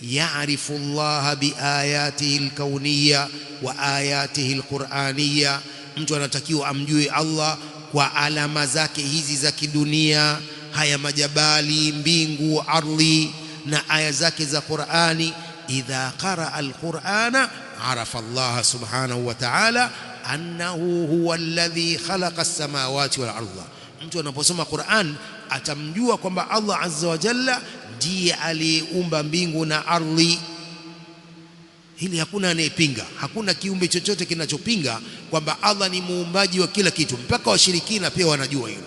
Speaker 1: ya'rifu Allah biayatihi al-kawniyya wa ayatihi al-qur'aniyya. Mtu anatakiwa amjue Allah kwa alama zake hizi za kidunia, haya majabali, mbingu, ardhi, na aya zake za Qur'ani. Idha qaraa al-Qur'ana arafa Allah subhanahu wa ta'ala annahu huwa alladhi khalaqa as-samawati wal ardha. Mtu anaposoma Qur'an atamjua kwamba Allah azza wa jalla ndiye aliumba mbingu na ardhi. Hili hakuna anayepinga, hakuna kiumbe chochote kinachopinga kwamba Allah ni muumbaji wa kila kitu. Mpaka washirikina pia wanajua hilo.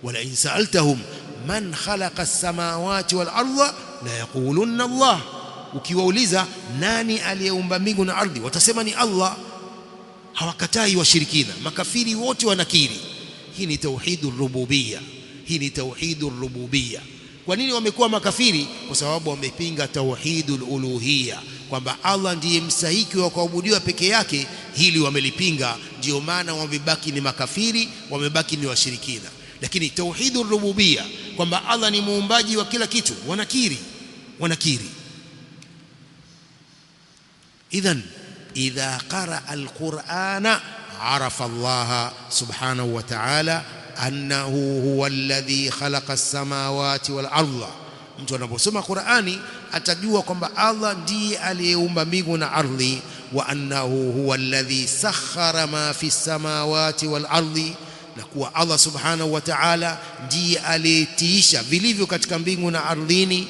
Speaker 1: Wala in sa'altahum man khalaqa as-samawati wal ardha la yaqulunna Allah, ukiwauliza nani aliyeumba mbingu na ardhi watasema ni Allah. Hawakatai washirikina, makafiri wote wanakiri. Hii ni tauhidur rububiyya, hii ni tauhidur rububiyya. Kwa nini wamekuwa makafiri? Kwa sababu wamepinga tauhidul uluhiyya, kwamba Allah ndiye mstahiki wa kuabudiwa peke yake. Hili wamelipinga, ndio maana wamebaki ni makafiri, wamebaki ni washirikina. Lakini tauhidur rububiyya, kwamba Allah ni muumbaji wa kila kitu, wanakiri. Idhan idha qaraa al-Qur'ana arafa Allah subhanahu wa ta'ala annahu huwa alladhi khalaqa as-samawati wal ardha. Mtu anaposoma Qur'ani atajua kwamba Allah ndiye aliyeumba mbingu na ardhi. Wa annahu huwa alladhi sakhkhara ma fi as-samawati wal ardhi, na kuwa Allah subhanahu wa ta'ala ndiye aliyetiisha vilivyo katika mbingu na ardhini.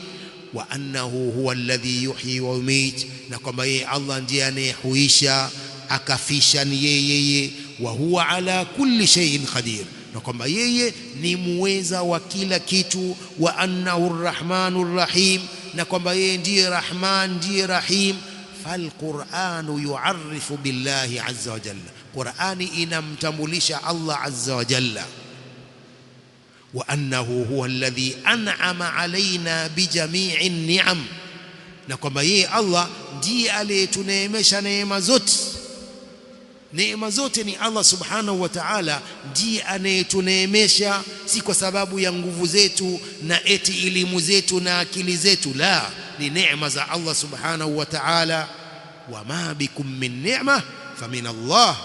Speaker 1: Wa annahu huwa alladhi yuhyi wa yumit, na kwamba yeye Allah ndiye anayehuisha akafisha, ni yeye. Wa huwa ala kulli shay'in qadir, na kwamba yeye ni muweza wa kila kitu. Wa annahu arrahmanur rahim, na kwamba yeye ndiye Rahman, ndiye Rahim. Falquranu yu'arrifu billahi azza wa jalla, Qur'ani inamtambulisha Allah azza wa jalla. Wa annahu huwa alladhi an'ama alaina bijami'i ni'am, na kwamba yeye Allah ndiye aliyetuneemesha neema zote. Neema zote ni Allah subhanahu wa ta'ala ndiye anayetuneemesha, si kwa sababu ya nguvu zetu na eti elimu zetu na akili zetu. La, ni neema za Allah subhanahu wa ta'ala. Wama bikum min ni'ma famin Allah,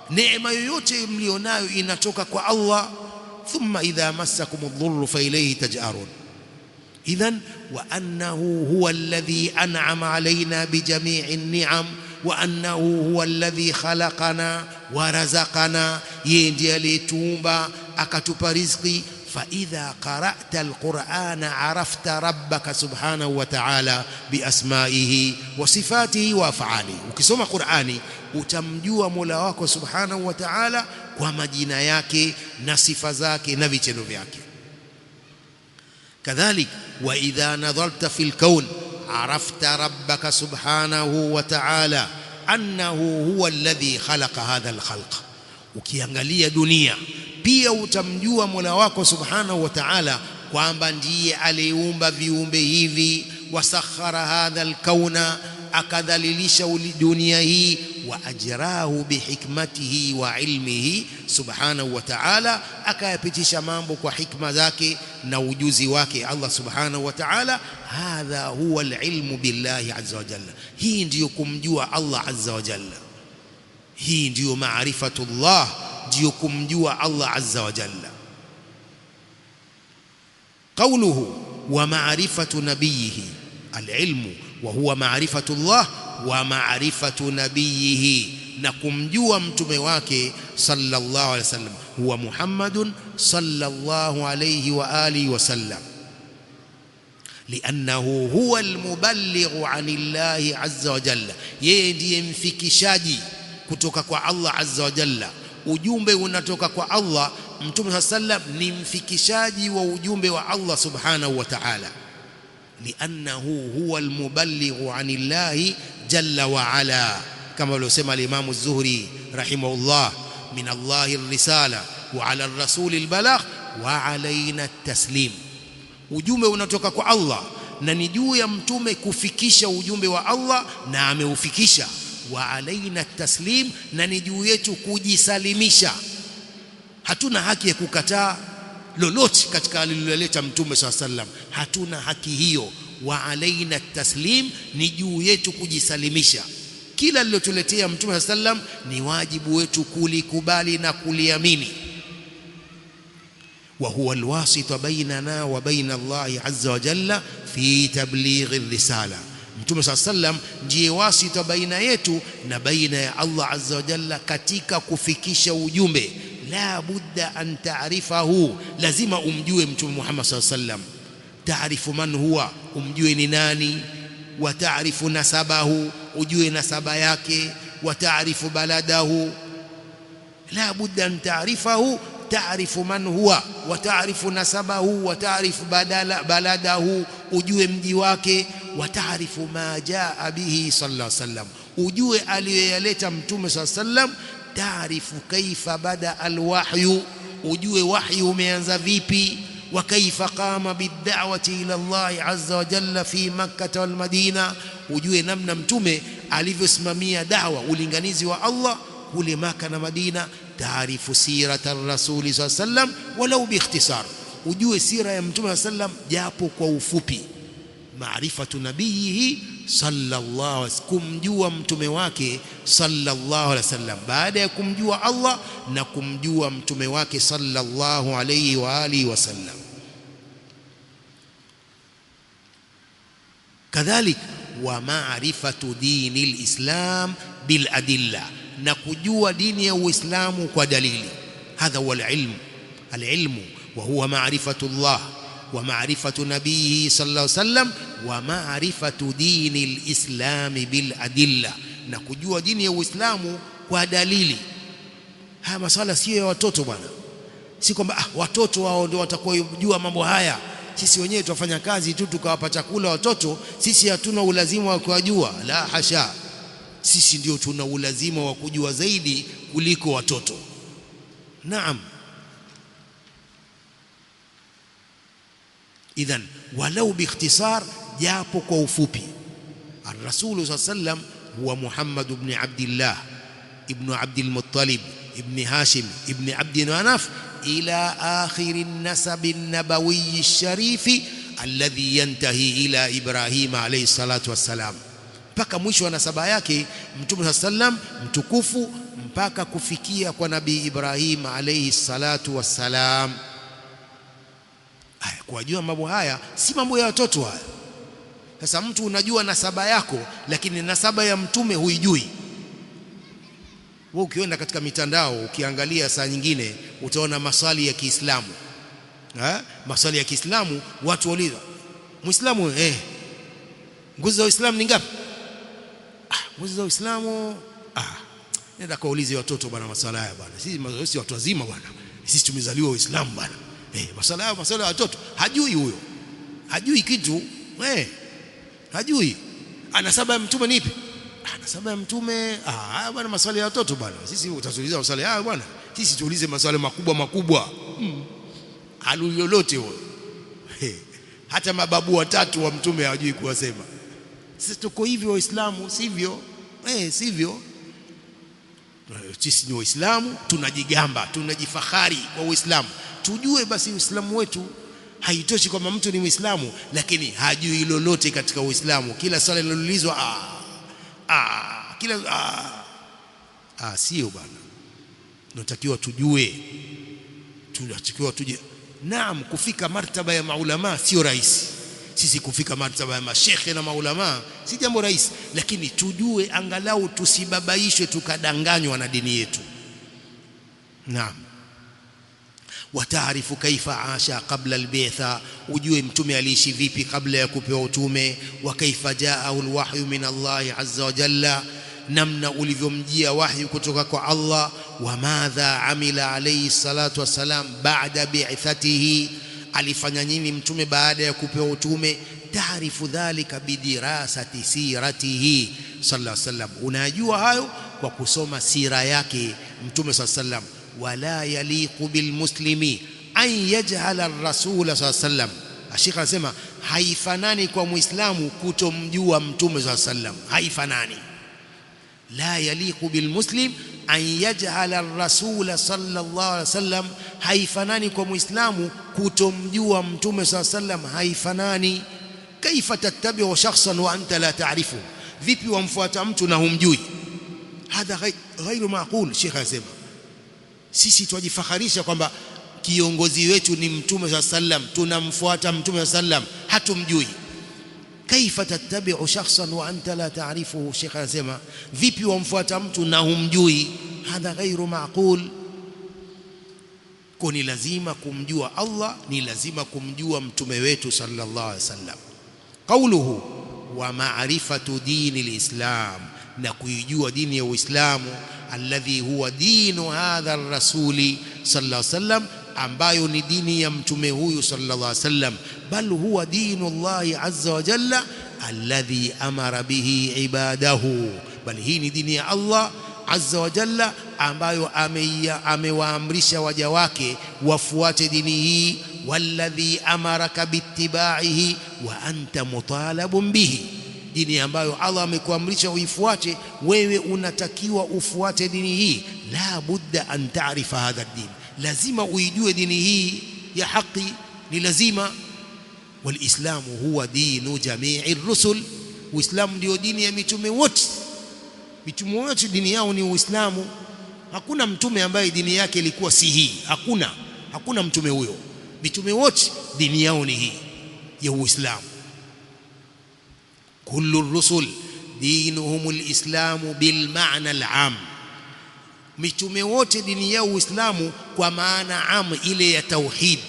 Speaker 1: neema yoyote mlionayo inatoka kwa Allah. Thumma idha massakum ad-dhurru fa ilayhi taj'arun. Idhan wa annahu huwa alladhi an'ama alayna bi jami'i ni'am wa annahu huwa alladhi khalaqana wa razaqana, yeye ndiye aliyetuumba akatupa riziki. Fa idha qara'ta al-Qur'ana arafta rabbaka subhanahu wa ta'ala bi asma'ihi wa sifatihi wa af'alihi. Ukisoma Qur'ani utamjua Mola wako subhanahu wa ta'ala kwa majina yake na sifa zake na vitendo vyake. Kadhalik wa idha nadharta fil kawn arafta rabbaka subhanahu wa ta'ala annahu huwa alladhi khalaqa hadha al-khalq. Ukiangalia dunia pia utamjua Mola wako subhanahu wa ta'ala kwamba ndiye aliumba viumbe hivi. Wasakhara hadha al-kauna, akadhalilisha dunia hii. wa ajrahu bihikmatihi wa ilmihi subhanahu wa ta'ala, akayapitisha mambo kwa hikma zake na ujuzi wake Allah subhanahu wa ta'ala. Hadha huwa alilmu billahi azza wa jalla, hii ndiyo kumjua Allah azza wa jalla, hii ndiyo maarifatullah, ndiyo kumjua Allah azza wa jalla. Qawluhu wa ma'rifatu nabiyhi, alilmu wa huwa ma'rifatullah wa ma'rifatu nabiyhi, na kumjua mtume wake sallallahu alaihi wasallam, huwa Muhammadun sallallahu alayhi wa alihi wasallam, liannahu huwa almuballighu anillahi azza wa jalla, yeye ndiye mfikishaji kutoka kwa Allah azza wa jalla. Ujumbe unatoka kwa Allah, mtume sallam ni mfikishaji wa ujumbe wa Allah subhanahu wa ta'ala, liannahu huwa almuballighu anillahi jalla wa ala, kama alivyosema al-Imam az-Zuhri rahimahullah, min Allahi ar-risala wa ala ar-rasul al-balagh wa alayna at-taslim. Ujumbe unatoka kwa Allah na ni juu ya mtume kufikisha ujumbe wa Allah, na ameufikisha. Wa alayna at-taslim, na ni juu yetu kujisalimisha. Hatuna haki ya kukataa lolote katika aliloleta mtume sallallahu alayhi wasallam, hatuna haki hiyo. Wa alayna at-taslim, ni juu yetu kujisalimisha. Kila alilotuletea mtume sallallahu alayhi wasallam ni wajibu wetu kulikubali na kuliamini. Wa huwa alwasita bainana wa baina Allah azza wa jalla fi tablighi ar-risala, mtume sallallahu alayhi wasallam ndiye wasita baina yetu na baina ya Allah azza wa jalla katika kufikisha ujumbe. La budda an ta'rifahu, lazima umjue mtume Muhammad sallallahu alayhi wasallam. Taarifu man huwa, umjue ni nani. Wa taarifu nasabahu, ujue nasaba yake. Wa taarifu baladahu, la budda an ta'rifahu, taarifu man huwa wa taarifu nasabahu wa taarifu baladahu, ujue mji wake. Wa taarifu ma jaa bihi sallallahu alayhi wasallam, ujue aliyoyaleta mtume sallallahu alayhi wasallam. Taarifu kaifa bada alwahyu, ujue wahyu umeanza vipi. Wa kaifa qama bid'awati ila Allah azza wa jalla fi Makkah wal Madina, ujue namna mtume alivyosimamia da'wa, ulinganizi wa Allah kule Makkah na Madina. Taarifu sirata rasuli sallallahu alayhi wasallam walau biikhtisar, ujue sira ya mtume sallallahu alayhi wasallam japo kwa ufupi. Maarifatu nabiyihi sallallahu alaihi wasallam, kumjua mtume wake sallallahu alaihi wasallam, baada ya kumjua Allah na kumjua mtume wake sallallahu alaihi wa alihi wasallam. Kadhalik wa ma'rifatu dini al-islam bil adilla, na kujua dini ya Uislamu kwa dalili. Hadha huwa al-ilm, al-ilmu wa huwa ma'rifatullah wa ma'rifatu nabiyhi sallallahu alayhi wasallam wa ma'rifatu dini al-islam bil adilla, na kujua dini ya Uislamu kwa dalili. Haya masala sio ya watoto bwana, si kwamba watoto wao ndio watakojua mambo haya. Sisi wenyewe tunafanya kazi tu tukawapa chakula watoto, sisi hatuna ulazima wa kujua. La hasha, sisi ndio tuna ulazima wa kujua zaidi kuliko watoto. Naam. Idhan walau biikhtisar, japo kwa ufupi. Ar-Rasul sallallahu alayhi wasallam huwa Muhammad ibn Abdillah ibn Abdul Muttalib ibn Hashim ibn Abd Manaf ila akhir an-nasab an-nabawi ash-sharif alladhi yantahi ila Ibrahim alayhi salatu wassalam, mpaka mwisho wa nasaba yake mtume sallam mtukufu, mpaka kufikia kwa nabii Ibrahim alayhi salatu wassalam. Kuwajua mambo haya si mambo ya watoto haya. Sasa mtu unajua nasaba yako, lakini nasaba ya mtume huijui. Wewe ukienda katika mitandao ukiangalia, saa nyingine utaona maswali ya Kiislamu, maswali ya Kiislamu, watu wauliza Muislamu, nguzo za Uislamu ni ngapi? Nguzo za Uislamu, nenda kaulize watoto bwana maswala haya bwana. Sisi watu wazima bwana, sisi tumezaliwa Uislamu bwana. Maswala ya watoto hajui huyo, hajui kitu, hajui. Nasaba ya mtume ni ipi? Nasaba ya mtume bwana, maswali ya watoto bwana. Sisi utatuuliza maswali haya bwana, sisi tuulize maswali makubwa halu lolote huyo. Hata mababu watatu wa mtume hawajui kuwasema. Sisi tuko hivyo Waislamu, sivyo? Sivyo. Sisi ni Waislamu, tunajigamba, tunajifahari kwa Uislamu. Tujue basi Uislamu wetu. Haitoshi kwamba mtu ni Muislamu lakini hajui lolote katika Uislamu. Kila swala linaloulizwa sio bwana. Tunatakiwa tujue. Naam, kufika martaba ya maulama sio rahisi. Sisi kufika martaba ya mashekhe na maulama si jambo rahisi, lakini tujue angalau tusibabaishwe tukadanganywa na dini yetu. Naam. Wataarifu kaifa asha qabla albi'tha, ujue mtume aliishi vipi kabla ya kupewa utume. Wa kaifa ja'ahu alwahyu min Allah azza wa jalla, namna ulivyomjia wahyu kutoka kwa Allah. Wa madha amila alayhi salatu wassalam ba'da bi'thatihi, alifanya nini mtume baada ya kupewa utume. Taarifu dhalika bidirasati siratihi sallallahu alayhi wasallam, unajua hayo kwa kusoma sira yake mtume sallallahu alayhi wasallam. Wala yaliqu bilmuslimi an yajhala ar-rasul sallallahu alayhi wasallam, Sheikh anasema haifanani kwa muislamu kutomjua mtume sallallahu alayhi wasallam. Haifanani. La yaliqu bilmuslim an yajhala ar-rasul sallallahu alayhi wasallam, haifanani kwa muislamu kutomjua mtume sallallahu alayhi wasallam. Haifanani. Kaifa tattabi'u shakhsan wa anta la ta'rifu, vipi wamfuata mtu na humjui? Hadha ghairu maqul. Sheikh anasema sisi tujifaharisha kwamba kiongozi wetu ni mtume sallallahu alayhi wasallam, tunamfuata mtume sallallahu alayhi wasallam, hatumjui. Kaifa tattabi'u shakhsan wa anta la ta'rifuhu, Sheikh anasema vipi wamfuata mtu na humjui? Hadha ghairu maqul. Ni lazima kumjua Allah, ni lazima kumjua mtume wetu sallallahu alayhi wasallam. Qauluhu wa ma'rifatu dini alislam, na kuijua dini ya Uislamu. Alladhi huwa dinu hadha ar-rasuli sallallahu alayhi wasallam, ambayo ni dini ya mtume huyu sallallahu alayhi wasallam. Bal huwa dinu Allah azza wa jalla alladhi amara bihi ibadahu, bal hii ni dini ya Allah azza wa jalla ambayo amewaamrisha waja wake wafuate dini hii. Walladhi amaraka bittiba'ihi wa anta mutalabun bihi, dini ambayo Allah amekuamrisha uifuate, wewe unatakiwa ufuate dini hii. La budda an ta'rifa hadha ad-din, lazima uijue dini hii ya haki, ni lazima. Walislamu huwa dinu jami'i rusul, Uislamu ndio dini ya mitume wote. Mitume wote dini yao ni Uislamu. Hakuna mtume ambaye dini yake ilikuwa si hii, hakuna mtume huyo. Mitume wote dini yao ni hii ya Uislamu. Kullu rusul dinuhum alislamu bil ma'na al-am, mitume wote dini yao Uislamu kwa maana am ile ya tauhid.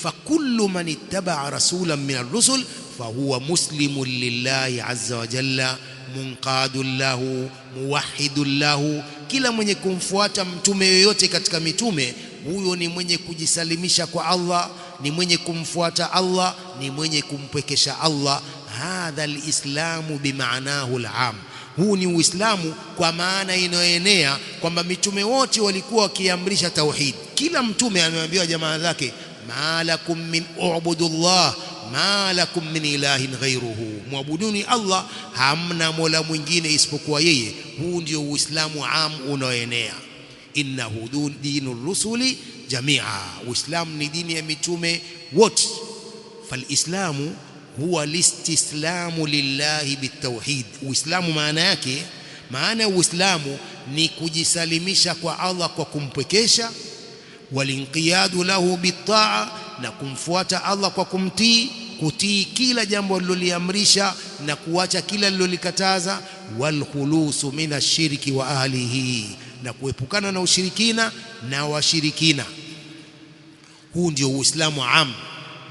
Speaker 1: Fakullu man ittaba'a rasulan min ar-rusul fahuwa muslimun lillahi azza wa jalla, munqadun lahu, muwahhidun lahu. Kila mwenye kumfuata mtume yoyote katika mitume, huyo ni mwenye kujisalimisha kwa Allah, ni mwenye kumfuata Allah, ni mwenye kumpwekesha Allah. Hadha alislamu bimaanahu alam, huu ni Uislamu kwa maana inayoenea, kwamba mitume wote walikuwa wakiamrisha tauhid. Kila mtume ameambiwa jamaa zake, ma lakum min ubudullah ma lakum min ilahin ghayruhu, muabuduni Allah, hamna mola mwingine isipokuwa yeye. Huu ndio Uislamu am unaoenea. Innahu dinu rusuli jamia, Uislamu ni dini ya mitume wote. Falislamu huwa listislamu lillahi bitawhid, Uislamu maana yake, maana ya Uislamu ni kujisalimisha kwa Allah kwa kumpwekesha. Walinqiyadu lahu bitaa, na kumfuata Allah kwa kumtii, kutii kila jambo aliloliamrisha na kuacha kila alilolikataza. Walkhulusu min ashirki wa ahlihi, na kuepukana na ushirikina na washirikina. Huu ndio Uislamu am.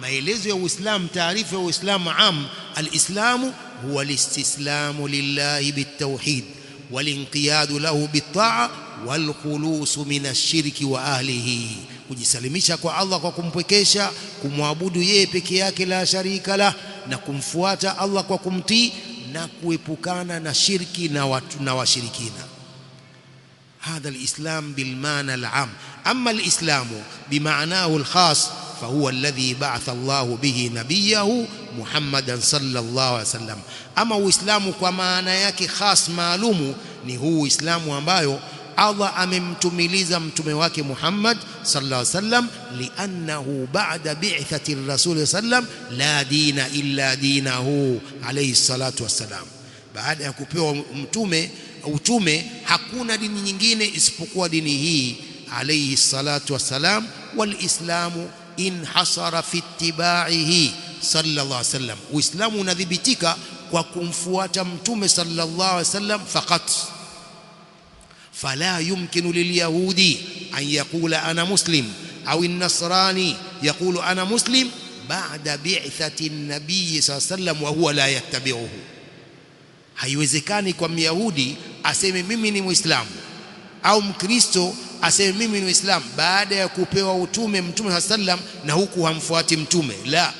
Speaker 1: Maelezo ya Uislamu, taarifa ya Uislamu am: alislamu huwa listislamu lillahi bitawhid, walinqiyadu lahu bitaa, walkhulusu min ashirki wa ahlihi, kujisalimisha kwa Allah kwa kumpwekesha, kumwabudu yeye peke yake la sharika la, na kumfuata Allah kwa kumtii, na kuepukana na shirki na washirikina. هذا الإسلام بالمعنى العام. أما الإسلام بمعناه الخاص فهو الذي بعث الله به نبيه محمدا صلى الله عليه وسلم. أما الإسلام كما أنا yake khas maalumu ni huu Uislamu ambayo Allah amemtumiliza mtume wake Muhammad sallallahu alaihi wasallam, liannahu ba'da bi'thati rasul sallam la dina illa dinahu alayhi salatu wassalam. Baada ya kupewa utume hakuna dini nyingine isipokuwa dini hii alayhi salatu wassalam. Walislamu inhasara fi ittiba'ihi sallallahu alaihi wasallam, Uislamu unadhibitika kwa kumfuata mtume sallallahu alaihi wasallam faqat. Fala yumkinu lilyahudi an yaqula ana muslim au an-nasrani yaqulu ana muslim ba'da bi'thati an-nabiy sallallahu alaihi wasallam wa huwa la yattabi'uhu. Haiwezekani kwa Myahudi aseme mimi ni Muislamu au Mkristo aseme mimi ni Muislamu baada ya kupewa utume mtume sallallahu alaihi wasallam na huku hamfuati mtume. La,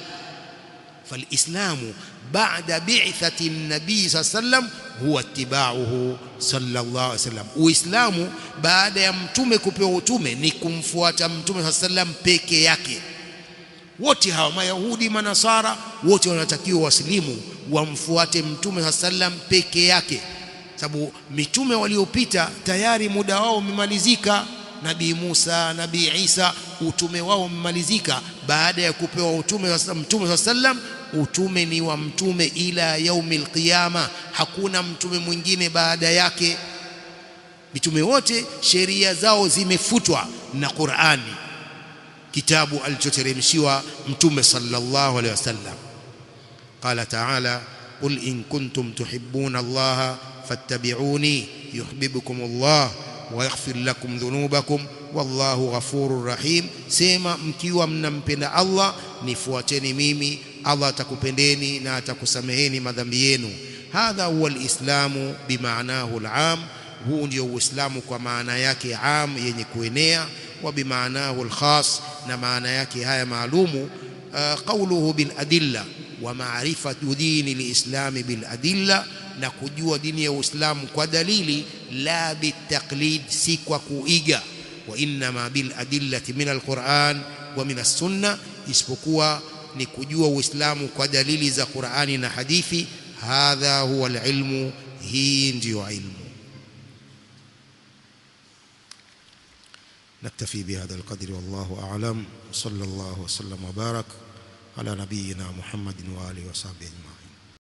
Speaker 1: falislamu ba'da bi'thati an-nabiy sallallahu alaihi wasallam huwa ittiba'uhu sallallahu alaihi wasallam. Uislamu baada ya mtume kupewa utume ni kumfuata mtume sallallahu alaihi wasallam peke yake. Wote hawa Mayahudi, Manasara, wote wanatakiwa waslimu wamfuate mtume sallallahu alaihi wasallam peke yake, sababu mitume waliopita tayari muda wao umemalizika. Nabii Musa, Nabii Isa, utume wao umemalizika baada ya kupewa utume wa mtume sallallahu alaihi wasallam. Utume ni wa mtume ila yaumil qiyama, hakuna mtume mwingine baada yake. Mitume wote sheria zao zimefutwa na Qur'ani, kitabu alichoteremshiwa mtume sallallahu alaihi wasallam. Qala ta'ala, qul in kuntum tuhibbuna allaha fattabi'uni yuhibbukum Allah wa yaghfir lakum dhunubakum wallahu ghafurur rahim. Sema, mkiwa mnampenda Allah nifuateni mimi, Allah atakupendeni na atakusameheni madhambi yenu. Hadha huwa alislamu bimaanahu alam, huu ndio Uislamu kwa maana yake am, yenye kuenea, wa bimaanahu alkhas, na maana yake haya maalumu. Qawluhu bil adilla wa ma'rifatu dini lislami bil adilla, na kujua dini ya Uislamu kwa dalili, la bitaqlid, si kwa kuiga. Wa inma bil adillati min alquran wa min as-sunnah, isipokuwa ni kujua Uislamu kwa dalili za Qur'ani na hadithi. Hadha huwa alilmu, hii ndio ilmu. نكتفي بهذا القدر والله أعلم. صلى الله وسلم وبارك على نبينا محمد وآله وصحبه أجمعين.